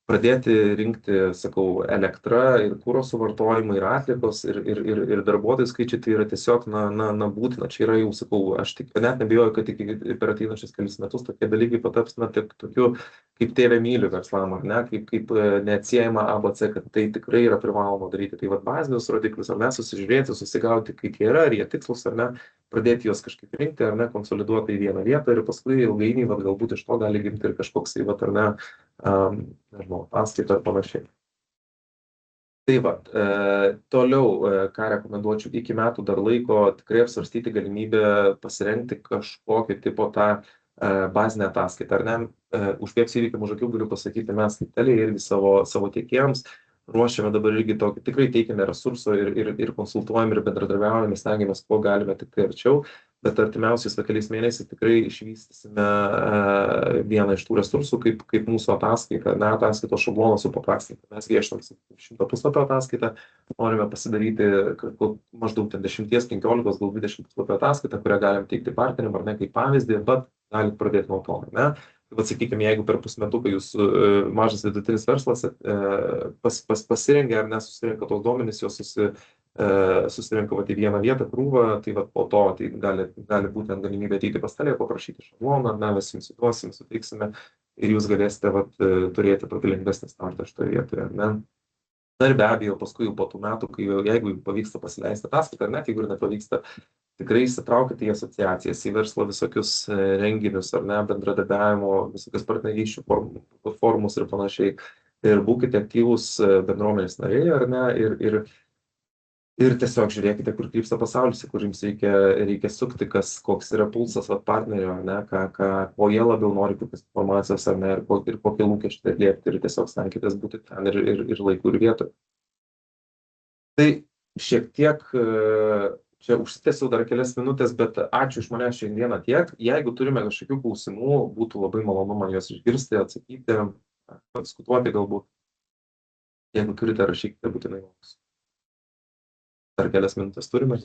Pradėti rinkti, sakau, elektrą ir kuro suvartojimą ir atliekos ir darbuotojų skaičiai, tai yra tiesiog, būtina. Čia yra jau, sakau, aš net nebijoju, kad per ateinančius kelis metus tokie dalykai pataps, tokiu kaip tėvė myliu verslam, ar ne, kaip neatsiejama ABC, kad tai tikrai yra privaloma daryti. Tai bazinius rodiklius, ar ne, susižiūrėti, susigauti, kaip jie yra, ar jie tikslus, ar ne, pradėti juos kažkaip rinkti, ar ne, konsoliduoti į vieną vietą ir paskui ilgainiui, galbūt iš to gali gimti ir kažkoks, ar ne, nežinau, paskaita ar panašiai. Tai va, toliau, ką rekomenduočiau, iki metų dar laiko tikrai apsvarstyti galimybę pasirengti kažkokio tipo tą bazinę ataskaitą, ar ne? Užbėgsiu įvykiam už akių, galiu pasakyti, mes kaip Telia irgi savo tiekėjams ruošiame dabar irgi tokį, tikrai teikiame resursų ir konsultuojam ir bendradarbiaujame, stengiamės, kuo galime tikrai arčiau, bet artimiausiais keliais mėnesiais tikrai išvystysime vieną iš tų resursų, kaip mūsų ataskaita, ne ataskaitos šabloną supaprastinti. Mes griežtam 100 puslapio ataskaitą, norime pasidaryti maždaug 10-15, gal 20 puslapio ataskaitą, kurią galim teikti partneriam, ar ne, kaip pavyzdį, bet galit pradėti nuo to, ne? Vat sakykime, jeigu per pusmetuką jūsų mažas vidutinis verslas pasirengia ar nesusirenka tos duomenys, jos susirenka vat į vieną vietą krūvą, tai vat po to tai gali būti galimybė ateiti pas Teliją, paprašyti šabloną, ar ne, mes jums įduosim, suteiksime ir jūs galėsite turėti tokį lengvesnį startą šitoje vietoje, ar ne? Na ir be abejo, paskui jau po tų metų, jeigu pavyksta pasileisti ataskaitą, ar net jeigu ir nepavyksta, tikrai įsitraukite į asociacijas, į verslo visokius renginius, ar ne, bendradarbiavimo, visokius partnerysčių forumus ir panašiai. Ir būkite aktyvūs bendruomenės nariai, ar ne, ir tiesiog žiūrėkite, kur krypsta pasaulis, kur jums reikia sukti, koks yra pulsas partnerio, ar ne, ko jie labiau nori, kokios informacijos, ar ne, ir kokie lūkesčiai atliepti, ir tiesiog stenkitės būti ten ir laiku ir vietoje. Tai šiek tiek čia užsitęsiau dar kelias minutės, bet ačiū iš manęs šiandieną tiek. Jeigu turime kažkokių klausimų, būtų labai malonu man juos išgirsti, atsakyti, padiskutuoti galbūt. Jeigu turite, rašykite būtinai mums. Dar kelias minutės turime.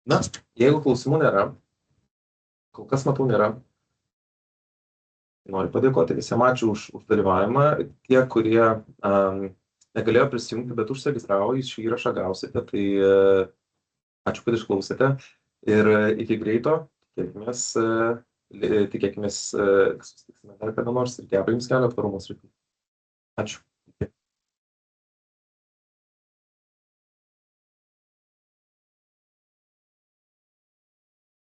Na, jeigu klausimų nėra, kol kas matau nėra. Noriu padėkoti visiems, ačiū už dalyvavimą. Tie, kurie negalėjo prisijungti, bet užsiregistravo, šį įrašą gausite. Tai ačiū, kad išklausėte. Ir iki greito, tikėkimės susitiksime dar kada nors ir gero jums kelio tvarumo srityje. Ačiū.